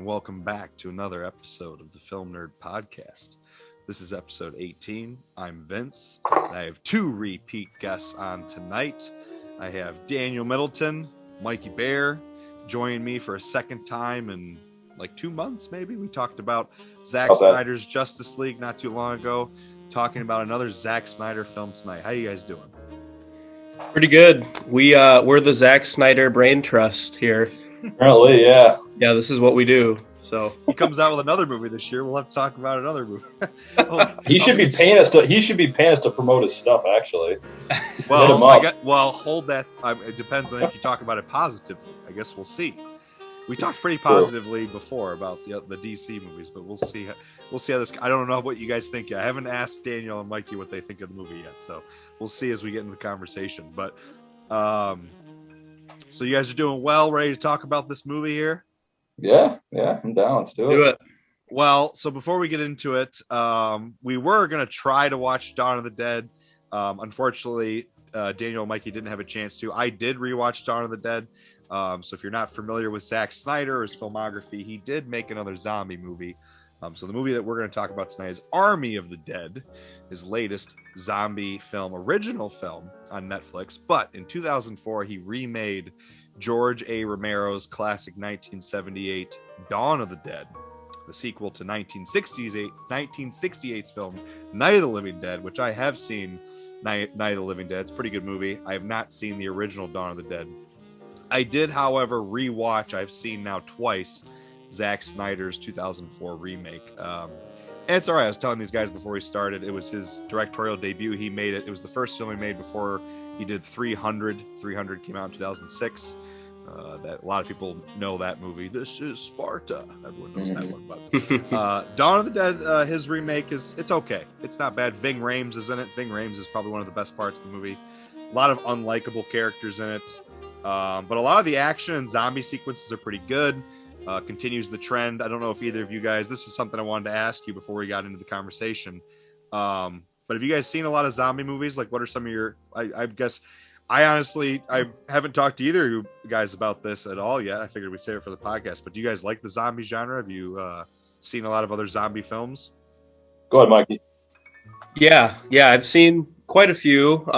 and welcome back to another episode of the Film Nerd Podcast. This is episode 18. I'm Vince, and I have two repeat guests on tonight. I have Daniel Middleton, Mikey Bair, joining me for a second time in like 2 months, maybe. We talked about Zack Snyder's Justice League not too long ago, talking about another Zack Snyder film tonight. How you guys doing? Pretty good. We're the Zack Snyder Brain Trust here. Apparently, yeah. Yeah, this is what we do. So he comes out with another movie this year. We'll have to talk about another movie. He should be paying us to promote his stuff. Actually, well, hold that. It depends on if you talk about it positively. I guess we'll see. We talked pretty positively before about the DC movies, but we'll see. We'll see how this. I don't know what you guys think yet. I haven't asked Daniel and Mikey what they think of the movie yet, so we'll see as we get into the conversation. But so you guys are doing well, ready to talk about this movie here? Yeah, I'm down. Let's do it. Well, so before we get into it, we were going to try to watch Dawn of the Dead. Unfortunately, Daniel and Mikey didn't have a chance to. I did rewatch Dawn of the Dead. So if you're not familiar with Zack Snyder or his filmography, he did make another zombie movie. So the movie that we're going to talk about tonight is Army of the Dead, his latest zombie film, original film on Netflix. But in 2004, he remade George A. Romero's classic 1978 Dawn of the Dead, the sequel to 1968's film Night of the Living Dead, which I have seen. Night of the Living Dead. It's a pretty good movie. I have not seen the original Dawn of the Dead. I did, however, rewatch. I've seen now twice Zack Snyder's 2004 remake. And it's all right. I was telling these guys before we started, it was his directorial debut. He made it. It was the first film he made before he did 300. 300 came out in 2006. That a lot of people know that movie. This is Sparta. Everyone knows that one. But Dawn of the Dead, his remake it's okay. It's not bad. Ving Rhames is in it. Ving Rhames is probably one of the best parts of the movie. A lot of unlikable characters in it. But a lot of the action and zombie sequences are pretty good. Continues the trend. I don't know if either of you guys, this is something I wanted to ask you before we got into the conversation. But have you guys seen a lot of zombie movies? Like, what are some of your, I guess, I haven't talked to either of you guys about this at all yet. I figured we'd save it for the podcast. But do you guys like the zombie genre? Have you seen a lot of other zombie films? Go ahead, Mikey. Yeah, I've seen quite a few.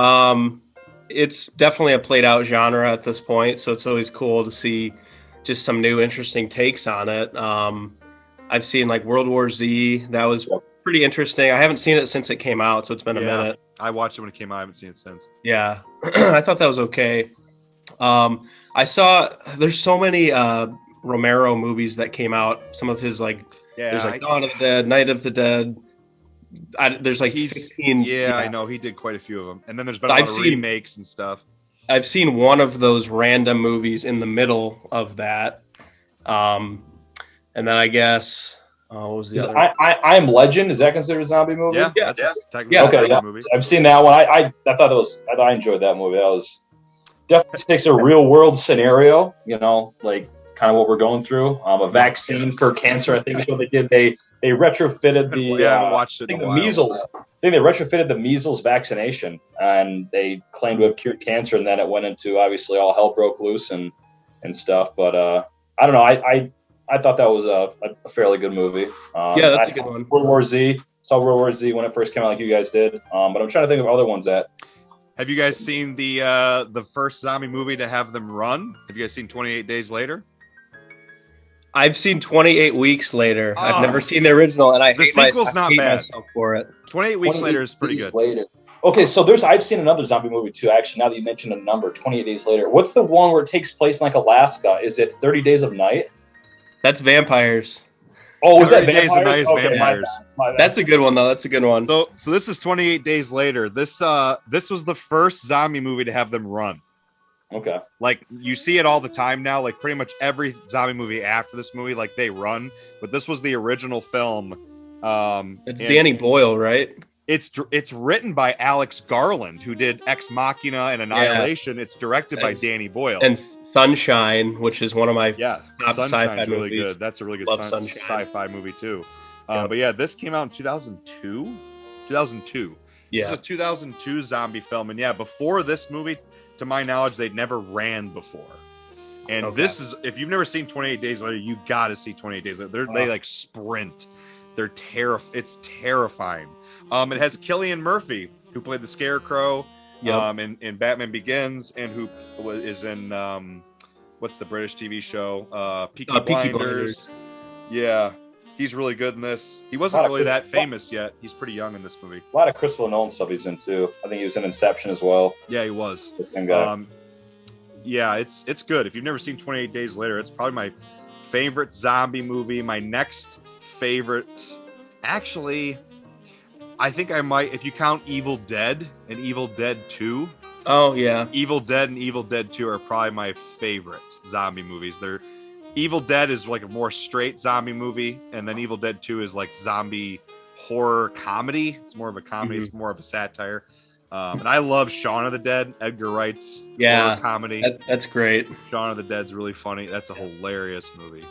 It's definitely a played out genre at this point, so it's always cool to see just some new interesting takes on it. I've seen like World War Z. That was pretty interesting. I haven't seen it since it came out, so it's been a minute. I watched it when it came out. I haven't seen it since. Yeah, I thought that was okay. I saw there's so many Romero movies that came out. Some of his there's like Dawn of the Dead, Night of the Dead. There's like 15. Yeah, I know he did quite a few of them, and then there's been a lot of remakes and stuff. I've seen one of those random movies in the middle of that, and then I guess what was the other? I Am Legend. Is that considered a zombie movie? Yeah. Okay, movie. I've seen that one. I thought I enjoyed that movie. That was definitely takes a real world scenario. Like kind of what we're going through. A vaccine for cancer. I think is what they did. They retrofitted the. I haven't watched it. I think the measles. I think they retrofitted the measles vaccination, and they claimed to have cured cancer, and then it went into obviously all hell broke loose and stuff. But I don't know. I thought that was a fairly good movie. That's a good one. World War Z. Saw World War Z when it first came out, like you guys did. But I'm trying to think of other ones that. Have you guys seen the first zombie movie to have them run? Have you guys seen 28 Days Later? I've seen 28 Weeks Later. I've never seen the original, and I hate myself for it. 28 Weeks Later is pretty good. Later. Okay, so I've seen another zombie movie too. Actually, now that you mentioned a number, 28 Days Later. What's the one where it takes place in like Alaska? Is it 30 Days of Night? That's vampires. Oh, was that Days of Night? Okay, vampires. My bad. That's a good one though. That's a good one. So this is 28 Days Later. This was the first zombie movie to have them run. Okay. Like you see it all the time now. Like pretty much every zombie movie after this movie, like they run. But this was the original film. It's Danny Boyle, right? It's written by Alex Garland, who did Ex Machina and Annihilation. It's directed by Danny Boyle. And Sunshine, which is one of my top Sunshine's really movies. good. That's a really good sci-fi movie too. But yeah, this came out in 2002. 2002. Yeah. It's a 2002 zombie film, and before this movie, to my knowledge, they'd never ran before. And this is, if you've never seen 28 Days Later, you got to see 28 Days Later. They like sprint. They're it's terrifying. It has Cillian Murphy, who played the Scarecrow in Batman Begins, and who is in what's the British TV show? Peaky Blinders. Yeah, he's really good in this. He wasn't really that famous yet. He's pretty young in this movie. A lot of Christopher Nolan stuff he's in too. I think he was in Inception as well. Yeah, he was. The same guy. Yeah, it's good. If you've never seen 28 Days Later, it's probably my favorite zombie movie. My next favorite, actually, I think I might, if you count Evil Dead and Evil Dead 2. Oh, yeah. Evil Dead and Evil Dead 2 are probably my favorite zombie movies. Evil Dead is like a more straight zombie movie, and then Evil Dead 2 is like zombie horror comedy. It's more of a comedy. It's more of a satire. And I love Shaun of the Dead, Edgar Wright's horror comedy. That's great. Shaun of the Dead's really funny. That's a hilarious movie.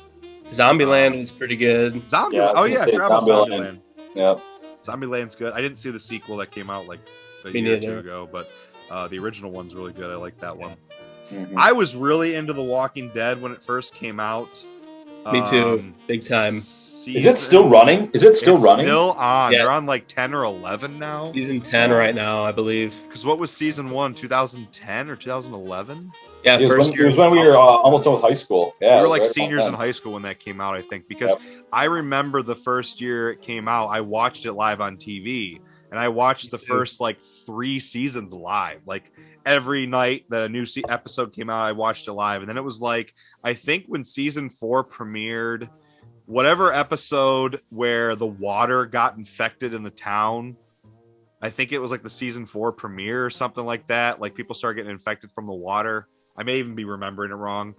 Zombieland was pretty good. I forgot about Zombieland. Yeah. Zombieland's good. I didn't see the sequel that came out like a year or two ago, but the original one's really good. I like that one. Mm-hmm. I was really into The Walking Dead when it first came out. Me too. Big time. Is it still running? It's still on. Yeah. They're on like 10 or 11 now. Season 10 right now, I believe. Because what was season 1? 2010 or 2011? Yeah, it was when we were almost done with high school. Yeah, we were like seniors in high school when that came out, I think. Because I remember the first year it came out, I watched it live on TV. And I watched the first like 3 seasons live. Like every night that a new episode came out, I watched it live. And then it was like, I think when season 4 premiered, whatever episode where the water got infected in the town, I think it was like the season 4 premiere or something like that. Like people started getting infected from the water. I may even be remembering it wrong.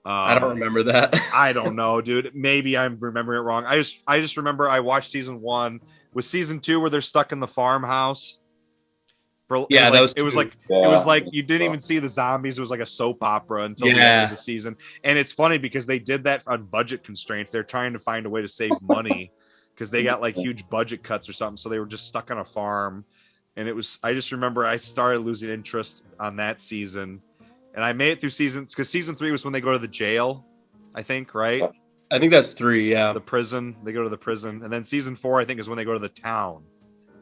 I don't remember that. I don't know, dude. Maybe I'm remembering it wrong. I just remember I watched season 1 with season 2 where they're stuck in the farmhouse. It was like you didn't even see the zombies. It was like a soap opera until the end of the season. And it's funny because they did that on budget constraints. They're trying to find a way to save money because they got like huge budget cuts or something. So they were just stuck on a farm. And I just remember I started losing interest on that season. And I made it through because season 3 was when they go to the jail, I think, right? I think that's 3, yeah. The prison. They go to the prison. And then season 4, I think, is when they go to the town.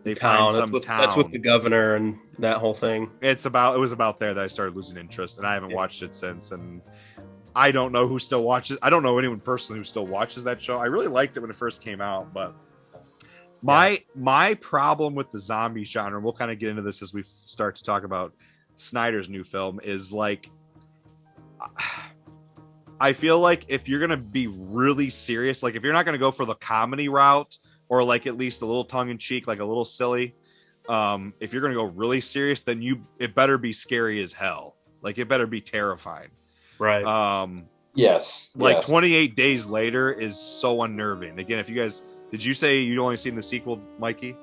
They town. Find some town. That's with the governor and that whole thing. It was about there that I started losing interest, and I haven't watched it since. And I don't know who still watches. I don't know anyone personally who still watches that show. I really liked it when it first came out, but my problem with the zombie genre, and we'll kind of get into this as we start to talk about Snyder's new film, is like I feel like if you're gonna be really serious, like if you're not gonna go for the comedy route, or like at least a little tongue-in-cheek, like a little silly, if you're gonna go really serious, then it better be scary as hell. Like it better be terrifying, right? Yes. 28 Days Later is so unnerving. Again, if you guys, did you say you'd only seen the sequel, Mikey?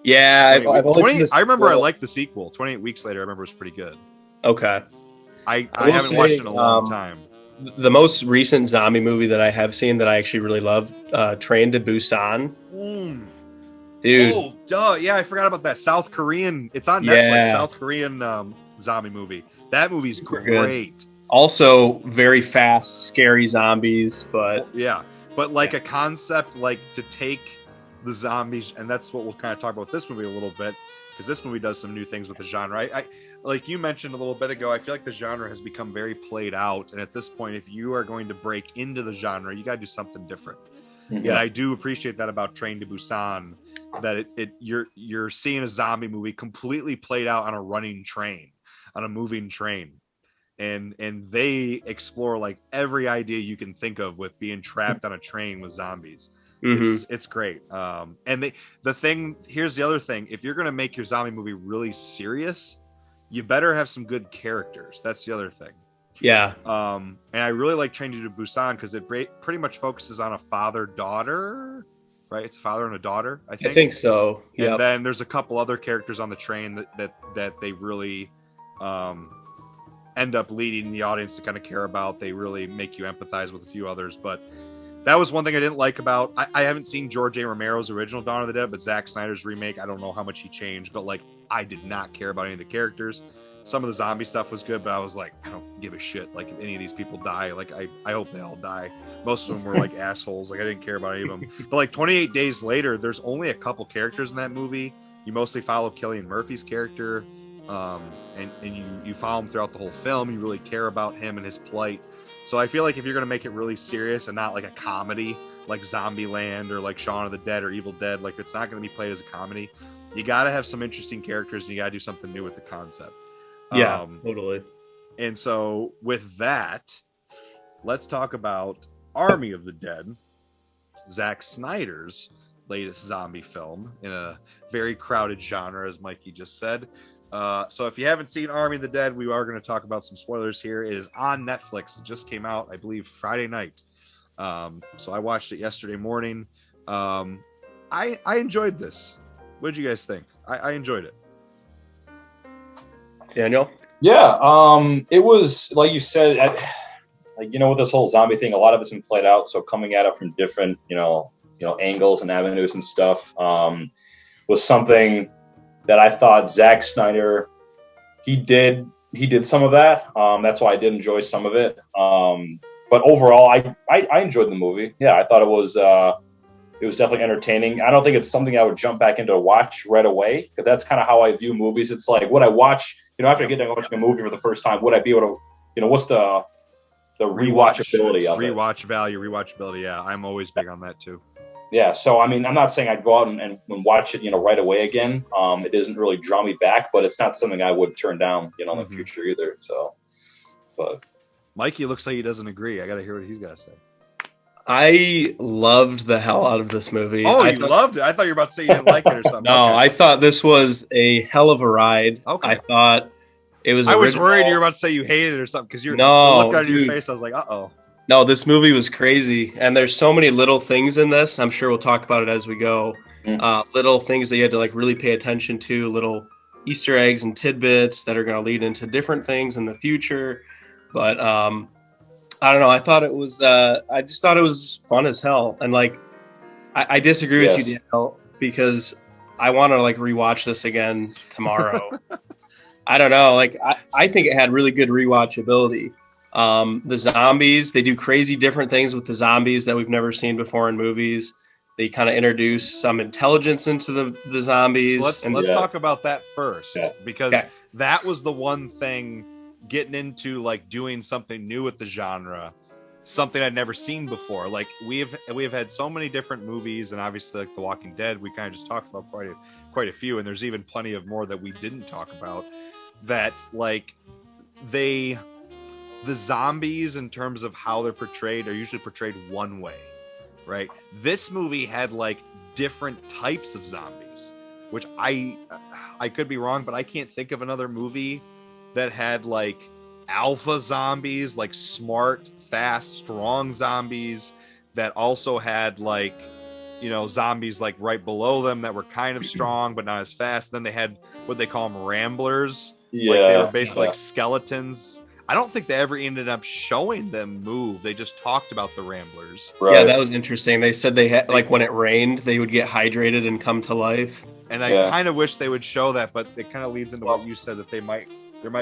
Yeah, I've only seen the sequel. I remember I liked the sequel. 28 Weeks Later, I remember it was pretty good. Okay. I haven't watched it in a long time. The most recent zombie movie that I have seen that I actually really love, Train to Busan. Dude. Oh, duh. Yeah, I forgot about that. South Korean. It's on Netflix. South Korean zombie movie. That movie's great. Also, very fast, scary zombies, but... Yeah. But like a concept, like to take the zombies, and that's what we'll kind of talk about with this movie a little bit, because this movie does some new things with the genre. I like you mentioned a little bit ago, I feel like the genre has become very played out, and at this point, if you are going to break into the genre, you got to do something different. Mm-hmm. And I do appreciate that about Train to Busan, that you're seeing a zombie movie completely played out on a running train, on a moving train. And they explore like every idea you can think of with being trapped on a train with zombies. Mm-hmm. It's great. And here's the other thing. If you're going to make your zombie movie really serious, you better have some good characters. That's the other thing. Yeah. And I really like Train to Busan because it pretty much focuses on a father-daughter, right? It's a father and a daughter, I think. I think so. Yeah. And then there's a couple other characters on the train that they really end up leading the audience to kind of care about. They really make you empathize with a few others. But that was one thing I didn't like about... I haven't seen George A. Romero's original Dawn of the Dead, but Zack Snyder's remake, I don't know how much he changed, but like I did not care about any of the characters. some of the zombie stuff was good, but I was like, I don't give a shit. Like, if any of these people die, like, I hope they all die. Most of them were like assholes. Like, I didn't care about any of them. But like 28 Days Later, there's only a couple characters in that movie. You mostly follow Cillian Murphy's character, and you follow him throughout the whole film. You really care about him and his plight. So I feel like if you're gonna make it really serious and not like a comedy, like Zombieland or like Shaun of the Dead or Evil Dead, like it's not gonna be played as a comedy. You gotta have some interesting characters, and you gotta do something new with the concept. Yeah, totally. And so with that, let's talk about Army of the Dead, Zack Snyder's latest zombie film in a very crowded genre, as Mikey just said. So if you haven't seen Army of the Dead, we are going to talk about some spoilers here. It is on Netflix. It just came out, I believe, Friday night. So I watched it yesterday morning. I enjoyed this. What did you guys think? I enjoyed it. Daniel? Yeah, it was, like you said, like, you know, with this whole zombie thing, a lot of it's been played out. So coming at it from different, you know, angles and avenues and stuff, was something that I thought Zack Snyder, he did some of that. That's why I did enjoy some of it. But overall, I enjoyed the movie. Yeah, I thought it was definitely entertaining. I don't think it's something I would jump back into to watch right away, because that's kind of how I view movies. It's like, would I watch, after I get done watching a movie for the first time, would I be able to, what's the rewatchability of it? Rewatchability. Yeah, I'm always big on that too. Yeah, so I mean, I'm not saying I'd go out and watch it, right away again. It doesn't really draw me back, but it's not something I would turn down, in the future either. So, but Mikey looks like he doesn't agree. I got to hear what he's got to say. I loved the hell out of this movie. Oh, loved it? I thought you were about to say you didn't like it or something. No, okay. I thought this was a hell of a ride. Okay. I thought it was. I was worried you were about to say you hated it or something, because the look on your face. I was like, uh-oh. No, this movie was crazy, and there's so many little things in this. I'm sure we'll talk about it as we go. Little things that you had to like really pay attention to, little Easter eggs and tidbits that are going to lead into different things in the future. But I don't know. I thought it was. I just thought it was just fun as hell, and like I disagree with you, Daniel, because I want to like rewatch this again tomorrow. I don't know. Like I think it had really good rewatchability. The zombies, they do crazy different things with the zombies that we've never seen before in movies. They kind of introduce some intelligence into the zombies. So let's talk about that first, because that was the one thing, getting into like doing something new with the genre, something I'd never seen before. Like we've had so many different movies, and obviously like The Walking Dead, we kind of just talked about quite a few, and there's even plenty of more that we didn't talk about, that like the zombies, in terms of how they're portrayed, are usually portrayed one way, right? This movie had like different types of zombies, which I could be wrong, but I can't think of another movie that had like alpha zombies, like smart, fast, strong zombies, that also had like, zombies like right below them that were kind of strong but not as fast. Then they had what they call them, ramblers. Like they were basically like skeletons. I don't think they ever ended up showing them move. They just talked about the ramblers. Right. Yeah, that was interesting. They said they had, like, when it rained, they would get hydrated and come to life. And I kind of wish they would show that, but it kind of leads into what you said, that there might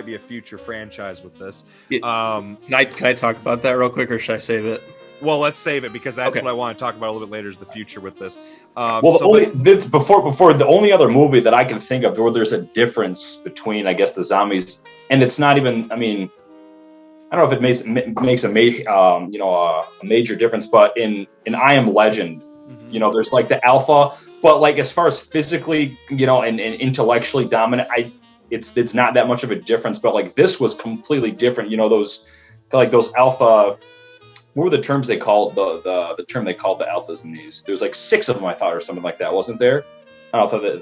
be a future franchise with this. Can I talk about that real quick, or should I save it? Well, let's save it, because that's what I want to talk about a little bit later, is the future with this. Before the only other movie that I can think of where there's a difference between, I guess, the zombies, and it's not even, I mean, I don't know if it makes a major difference, but in I Am Legend, there's like the alpha, but like as far as physically, and intellectually dominant, it's not that much of a difference. But like this was completely different. Those alpha. What were the terms they called the term they called the alphas in these? There was like 6 of them, I thought, or something like that, wasn't there? I don't know.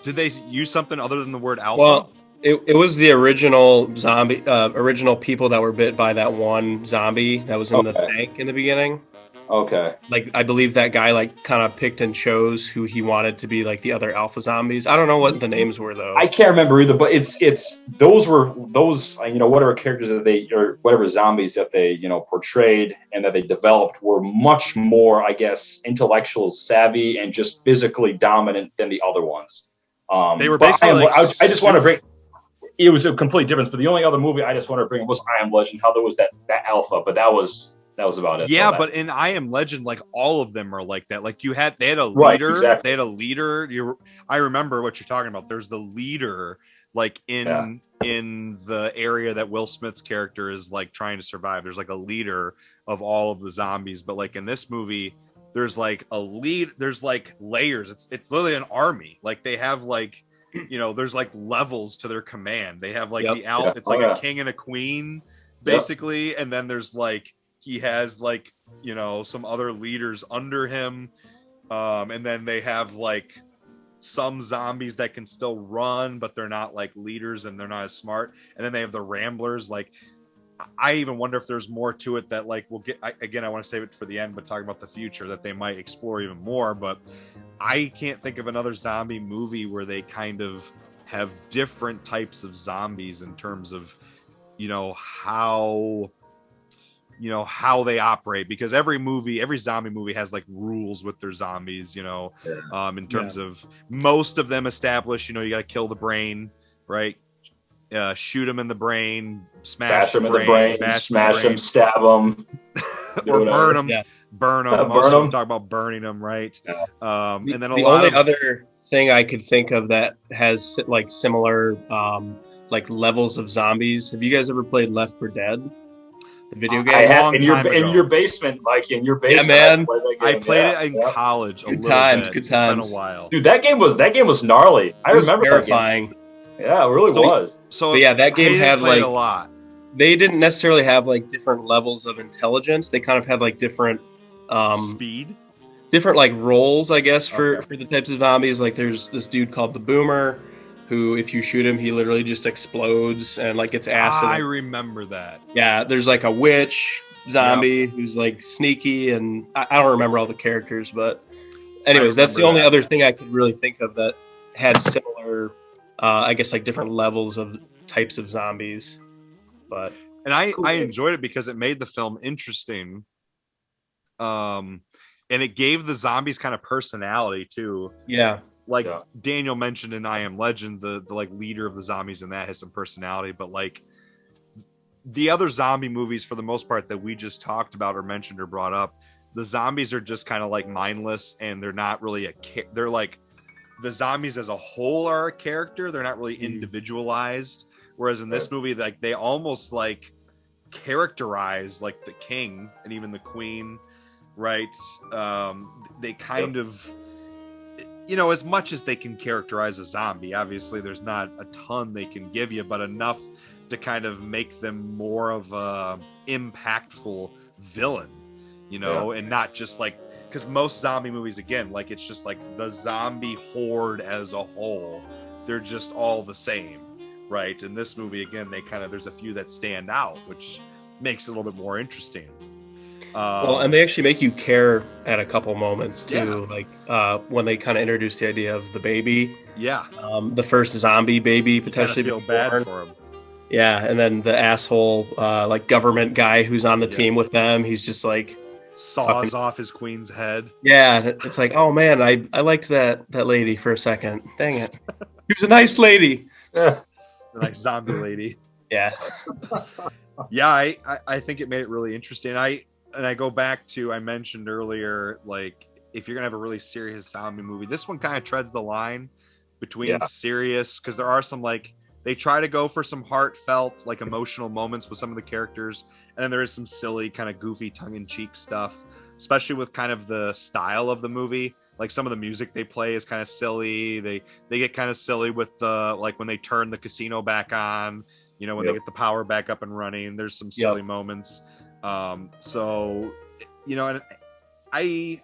Did they use something other than the word alpha? Well, it was the original zombie, original people that were bit by that one zombie that was in the tank in the beginning. Okay. Like, I believe that guy like kind of picked and chose who he wanted to be like the other alpha zombies. I don't know what the names were though. I can't remember either, but it's those whatever characters that they, or whatever zombies that they portrayed and that they developed were much more, I guess, intellectual savvy and just physically dominant than the other ones. They were basically I just want to bring. it was a complete difference. But the only other movie I just wanted to bring up was I Am Legend. How there was that alpha, but that was about it. Yeah, but in I Am Legend, like all of them are like that. Like they had a leader. Right, exactly. They had a leader. I remember what you're talking about. There's the leader, like in the area that Will Smith's character is like trying to survive. There's like a leader of all of the zombies. But like in this movie, there's like a lead. There's like layers. It's literally an army. Like they have like, there's like levels to their command. They have like it's like a king and a queen basically, and then there's like. He has like, some other leaders under him. And then they have like some zombies that can still run, but they're not like leaders and they're not as smart. And then they have the ramblers. Like, I even wonder if there's more to it that like we'll get, I want to save it for the end, but talking about the future that they might explore even more. But I can't think of another zombie movie where they kind of have different types of zombies in terms of, how they operate, because every zombie movie has like rules with their zombies, in terms of most of them establish, you got to kill the brain, right? Shoot them in the brain, smash them in the brain, smash them, stab them, or burn them. Yeah. Burn them. Burn them. Talk about burning them, right? Yeah. And then the only other thing I could think of that has like similar like levels of zombies. Have you guys ever played Left 4 Dead? The video game? I have in your basement, Mike. In your basement, yeah, man. I played it in college. Good times. It's been a while, dude. That game was gnarly. I remember terrifying. Yeah, it really was. So yeah, that game had like a lot. They didn't necessarily have like different levels of intelligence. They kind of had like different speed, different like roles, I guess, for the types of zombies. Like there's this dude called the Boomer, who if you shoot him, he literally just explodes and like gets acid. I remember that. Yeah, there's like a witch zombie who's like sneaky, and I don't remember all the characters, but anyways, that's the only other thing I could really think of that had similar, I guess, like different levels of types of zombies. But I enjoyed it because it made the film interesting, and it gave the zombies kind of personality too. Yeah. Like Daniel mentioned in I Am Legend, the like leader of the zombies in that has some personality, but like the other zombie movies, for the most part, that we just talked about or mentioned or brought up, the zombies are just kind of like mindless, and they're not really they're like the zombies as a whole are a character. They're not really individualized. Whereas in this movie, like they almost like characterize like the king and even the queen, right? They kind of. As much as they can characterize a zombie, obviously there's not a ton they can give you, but enough to kind of make them more of a impactful villain, and not just like, because most zombie movies, again, like it's just like the zombie horde as a whole, they're just all the same, right? In this movie, again, there's a few that stand out, which makes it a little bit more interesting. Well, and they actually make you care at a couple moments too, like when they kind of introduce the idea of the baby. Yeah. The first zombie baby potentially. Feel bad for him. Yeah, and then the asshole like government guy who's on the team with them, he's just like saws off his queen's head. Yeah, it's like, oh man, I liked that lady for a second. Dang it, she was a nice lady. The nice zombie lady. Yeah. Yeah, I think it made it really interesting. I go back to, I mentioned earlier, like if you're gonna have a really serious zombie movie, this one kind of treads the line between serious, because there are some like they try to go for some heartfelt, like emotional moments with some of the characters, and then there is some silly, kind of goofy, tongue-in-cheek stuff, especially with kind of the style of the movie. Like some of the music they play is kind of silly. They get kind of silly with the like when they turn the casino back on, when they get the power back up and running. There's some silly moments. So and I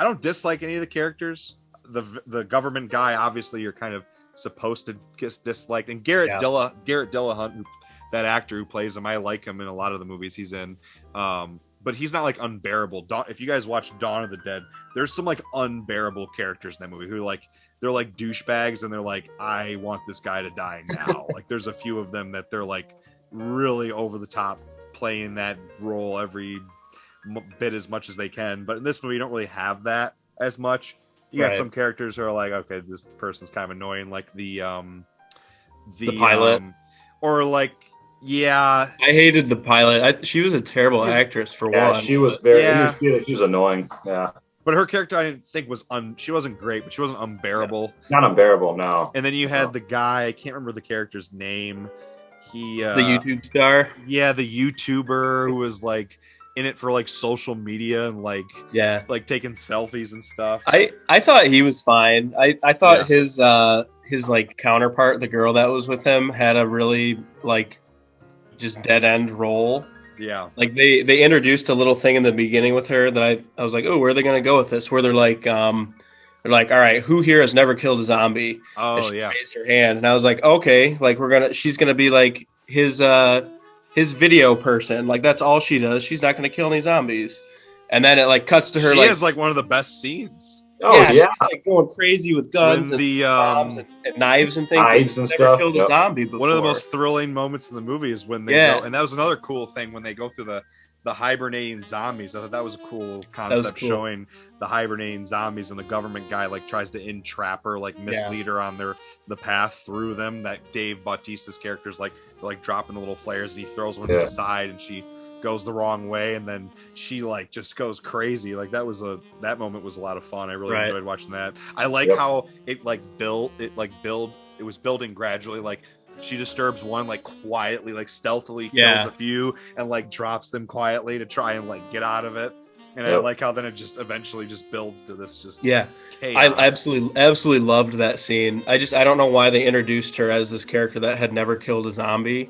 don't dislike any of the characters. The government guy, obviously you're kind of supposed to dislike, and Garrett Dillahunt, that actor who plays him, I like him in a lot of the movies he's in, but he's not like unbearable. If you guys watch Dawn of the Dead, there's some like unbearable characters in that movie who like they're like douchebags, and they're like, I want this guy to die now. Like there's a few of them that they're like really over the top, playing that role every bit as much as they can. But in this movie, you don't really have that as much. You got some characters who are like, okay, this person's kind of annoying, like the pilot. Or like, yeah, I hated the pilot. She was a terrible actress for one. She was very. Yeah. She was annoying. Yeah. But her character, I didn't think was she wasn't great, but she wasn't unbearable. Yeah. Not unbearable, no. And then you had the guy, I can't remember the character's name. The YouTube star. Yeah, the YouTuber who was like in it for like social media and like taking selfies and stuff. I thought he was fine. I thought his like counterpart, the girl that was with him, had a really like just dead end role. Yeah. Like they introduced a little thing in the beginning with her that I was like, oh, where are they going to go with this? Where they're like, all right, who here has never killed a zombie? Oh, and she raised her hand, and I was like, okay, like she's gonna be like his video person. Like that's all she does. She's not gonna kill any zombies. And then it like cuts to her. She has like one of the best scenes. Oh yeah, she's like going crazy with guns and bombs and knives and things. Knives and stuff. Killed a zombie before. One of the most thrilling moments in the movie is when they go, and that was another cool thing when they go through the hibernating zombies. I thought that was a cool concept, showing the hibernating zombies, and the government guy like tries to entrap her, like mislead her on the path through them. That Dave Bautista's character's like they're like dropping the little flares, and he throws one to the side, and she goes the wrong way, and then she like just goes crazy. Like that moment was a lot of fun. I really enjoyed watching that. I like how it was building gradually. Like she disturbs one like quietly, like stealthily kills a few and like drops them quietly to try and like get out of it. And I like how then it just eventually just builds to this chaos. I absolutely loved that scene. I don't know why they introduced her as this character that had never killed a zombie.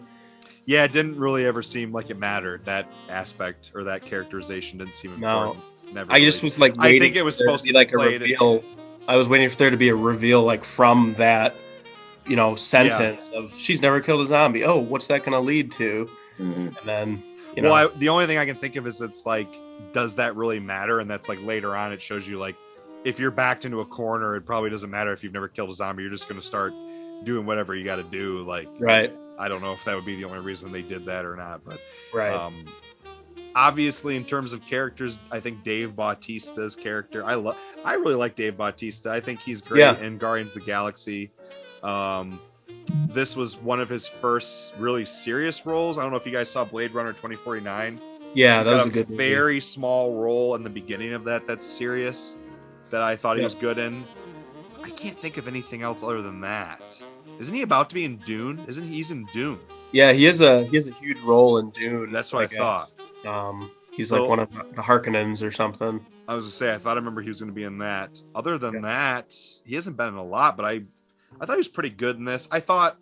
Yeah, it didn't really ever seem like it mattered. That aspect or that characterization didn't seem important. I just was like waiting. I think it was supposed to be like a reveal. I was waiting for there to be a reveal like from that, sentence of she's never killed a zombie. Oh, what's that going to lead to? Mm-hmm. And then, the only thing I can think of is it's like, does that really matter? And that's like later on, it shows you like if you're backed into a corner, it probably doesn't matter if you've never killed a zombie. You're just going to start doing whatever you got to do. Like, I don't know if that would be the only reason they did that or not, but obviously in terms of characters, I think Dave Bautista's character, I really like Dave Bautista. I think he's great in Guardians of the Galaxy. This was one of his first really serious roles. I don't know if you guys saw Blade Runner 2049. Yeah, that was a good movie. Very small role in the beginning of that's serious that I thought he was good in. I can't think of anything else other than that. Isn't he about to be in Dune? He's in Dune? Yeah, he has a huge role in Dune. That's what I thought. He's like one of the Harkonnens or something. I was gonna say, I remember he was gonna be in that. Other than that, he hasn't been in a lot, but I thought he was pretty good in this. I thought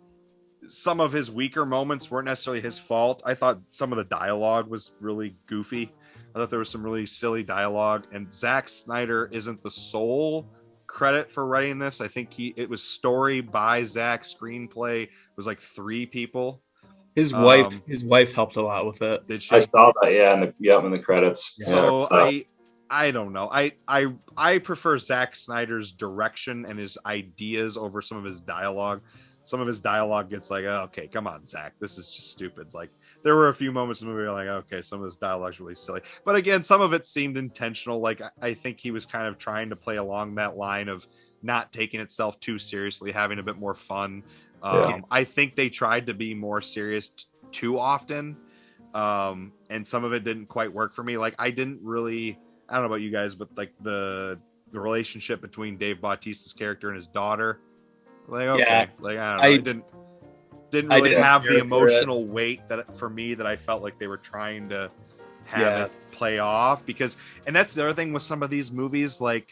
some of his weaker moments weren't necessarily his fault. I thought some of the dialogue was really goofy. I thought there was some really silly dialogue, and Zack Snyder isn't the sole credit for writing this. I think it was story by Zack, screenplay. It was like 3 people. His wife helped a lot with it. Did she? I saw that, in the credits. So I don't know. I prefer Zack Snyder's direction and his ideas over some of his dialogue. Some of his dialogue gets like, oh, okay, come on, Zack, this is just stupid. Like there were a few moments in the movie where like, okay, some of his dialogue's really silly. But again, some of it seemed intentional. Like I think he was kind of trying to play along that line of not taking itself too seriously, having a bit more fun. I think they tried to be more serious too often. And some of it didn't quite work for me. Like I don't know about you guys, but like the relationship between Dave Bautista's character and his daughter, like, okay, like I don't know, didn't really have the emotional weight that I felt like they were trying to have it play off, and that's the other thing with some of these movies, like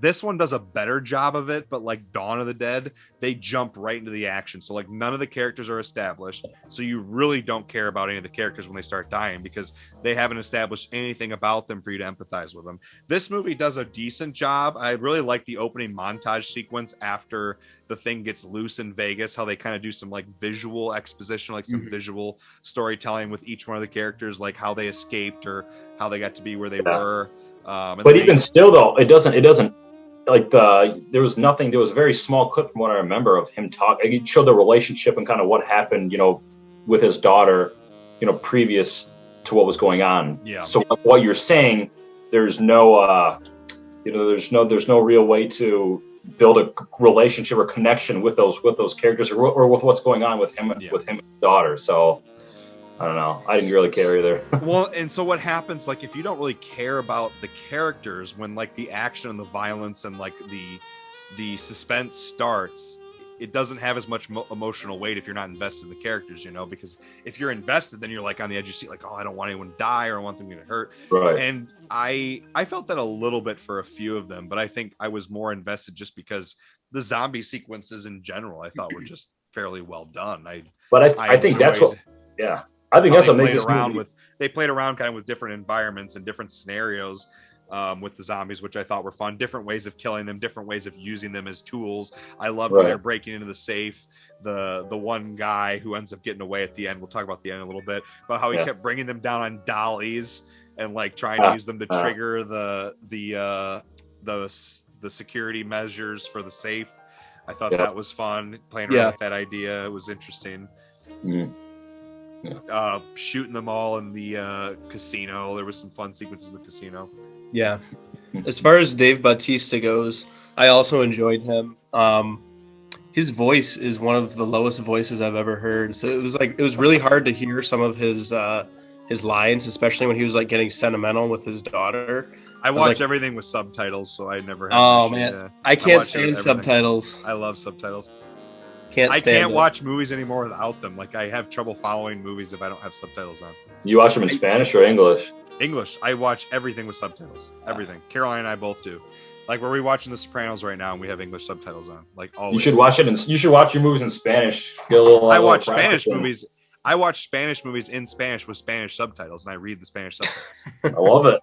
this one does a better job of it, but like Dawn of the Dead, they jump right into the action. So like none of the characters are established. So you really don't care about any of the characters when they start dying because they haven't established anything about them for you to empathize with them. This movie does a decent job. I really like the opening montage sequence after the thing gets loose in Vegas, how they kind of do some like visual exposition, like some visual storytelling with each one of the characters, like how they escaped or how they got to be where they were. But even still though, it doesn't like there was a very small clip from what I remember of him talking. It showed the relationship and kind of what happened, with his daughter, previous to what was going on. Yeah. So what you're saying, there's no, there's no real way to build a relationship or connection with those characters or with what's going on with him and his daughter. So I don't know. I didn't really care either. Well, and so what happens, like, if you don't really care about the characters when, like, the action and the violence and, like, the suspense starts, it doesn't have as much emotional weight if you're not invested in the characters, because if you're invested, then you're, like, on the edge of your seat, like, oh, I don't want anyone to die or I want them to get hurt. Right. And I felt that a little bit for a few of them, but I think I was more invested just because the zombie sequences in general, I thought were just fairly well done. I think that's what, yeah. I think that's what makes this movie. They played around kind of with different environments and different scenarios with the zombies, which I thought were fun. Different ways of killing them, different ways of using them as tools. I loved when they're breaking into the safe. The one guy who ends up getting away at the end. We'll talk about the end a little bit, but how he kept bringing them down on dollies and like trying to use them to trigger the security measures for the safe. I thought that was fun. Playing around with that idea, it was interesting. Mm-hmm. Shooting them all in the casino. There was some fun sequences in the casino. Yeah. As far as Dave Bautista goes, I also enjoyed him. His voice is one of the lowest voices I've ever heard. So it was really hard to hear some of his lines, especially when he was like getting sentimental with his daughter. I watch everything with subtitles, so I never have Oh man, I can't stand subtitles. I love subtitles. I can't watch movies anymore without them. Like, I have trouble following movies if I don't have subtitles on. You watch them in Spanish or English? English. I watch everything with subtitles. Everything. Caroline and I both do. Like, we're rewatching The Sopranos right now, and we have English subtitles on. Like, always. You should watch your movies in Spanish. Get a little. I watch Spanish movies. I watch Spanish movies in Spanish with Spanish subtitles, and I read the Spanish subtitles. I love it.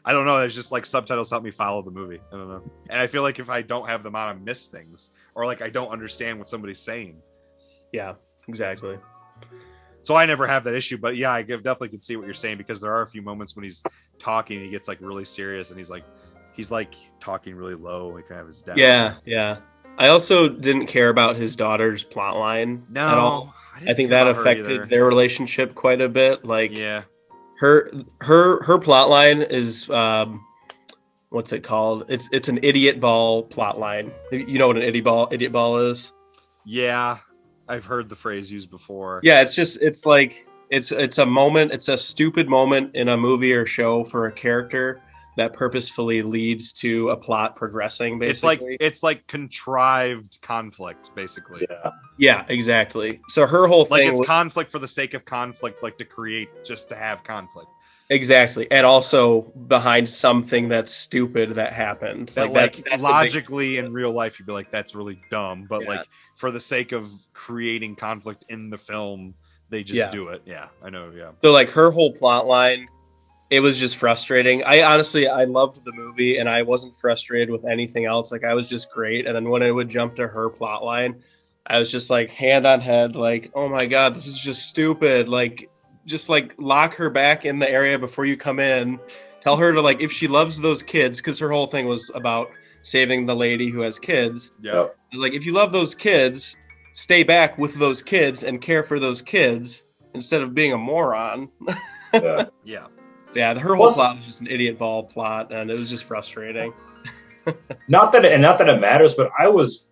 I don't know. It's just like subtitles help me follow the movie. I don't know. And I feel like if I don't have them on, I miss things. Or like I don't understand what somebody's saying. Yeah, exactly. So I never have that issue. But yeah, I definitely can see what you're saying, because there are a few moments when he's talking, he gets like really serious, and he's like talking really low, like kind of his dad. Yeah. I also didn't care about his daughter's plot line at all. I think that affected their relationship quite a bit. Like, her plot line is what's it called? It's an idiot ball plot line. You know what an idiot ball is? Yeah, I've heard the phrase used before. Yeah, it's a moment. It's a stupid moment in a movie or show for a character that purposefully leads to a plot progressing, basically. It's like contrived conflict, basically. Yeah, exactly. So her whole thing, like, it's conflict for the sake of conflict, like just to have conflict. Exactly. And also behind something that's stupid that happened. That's logically in real life, you'd be like, that's really dumb. But like, for the sake of creating conflict in the film, they just do it. Yeah, I know. Yeah. So like her whole plot line, it was just frustrating. I loved the movie, and I wasn't frustrated with anything else. Like, I was just great. And then when it would jump to her plot line, I was just like hand on head, like, oh my God, this is just stupid. Like, just like lock her back in the area before you come in. Tell her to, like, if she loves those kids, because her whole thing was about saving the lady who has kids. Yeah. I was like, if you love those kids, stay back with those kids and care for those kids instead of being a moron. Yeah. Yeah, her whole plot was just an idiot ball plot, and it was just frustrating. Not that it matters, but I was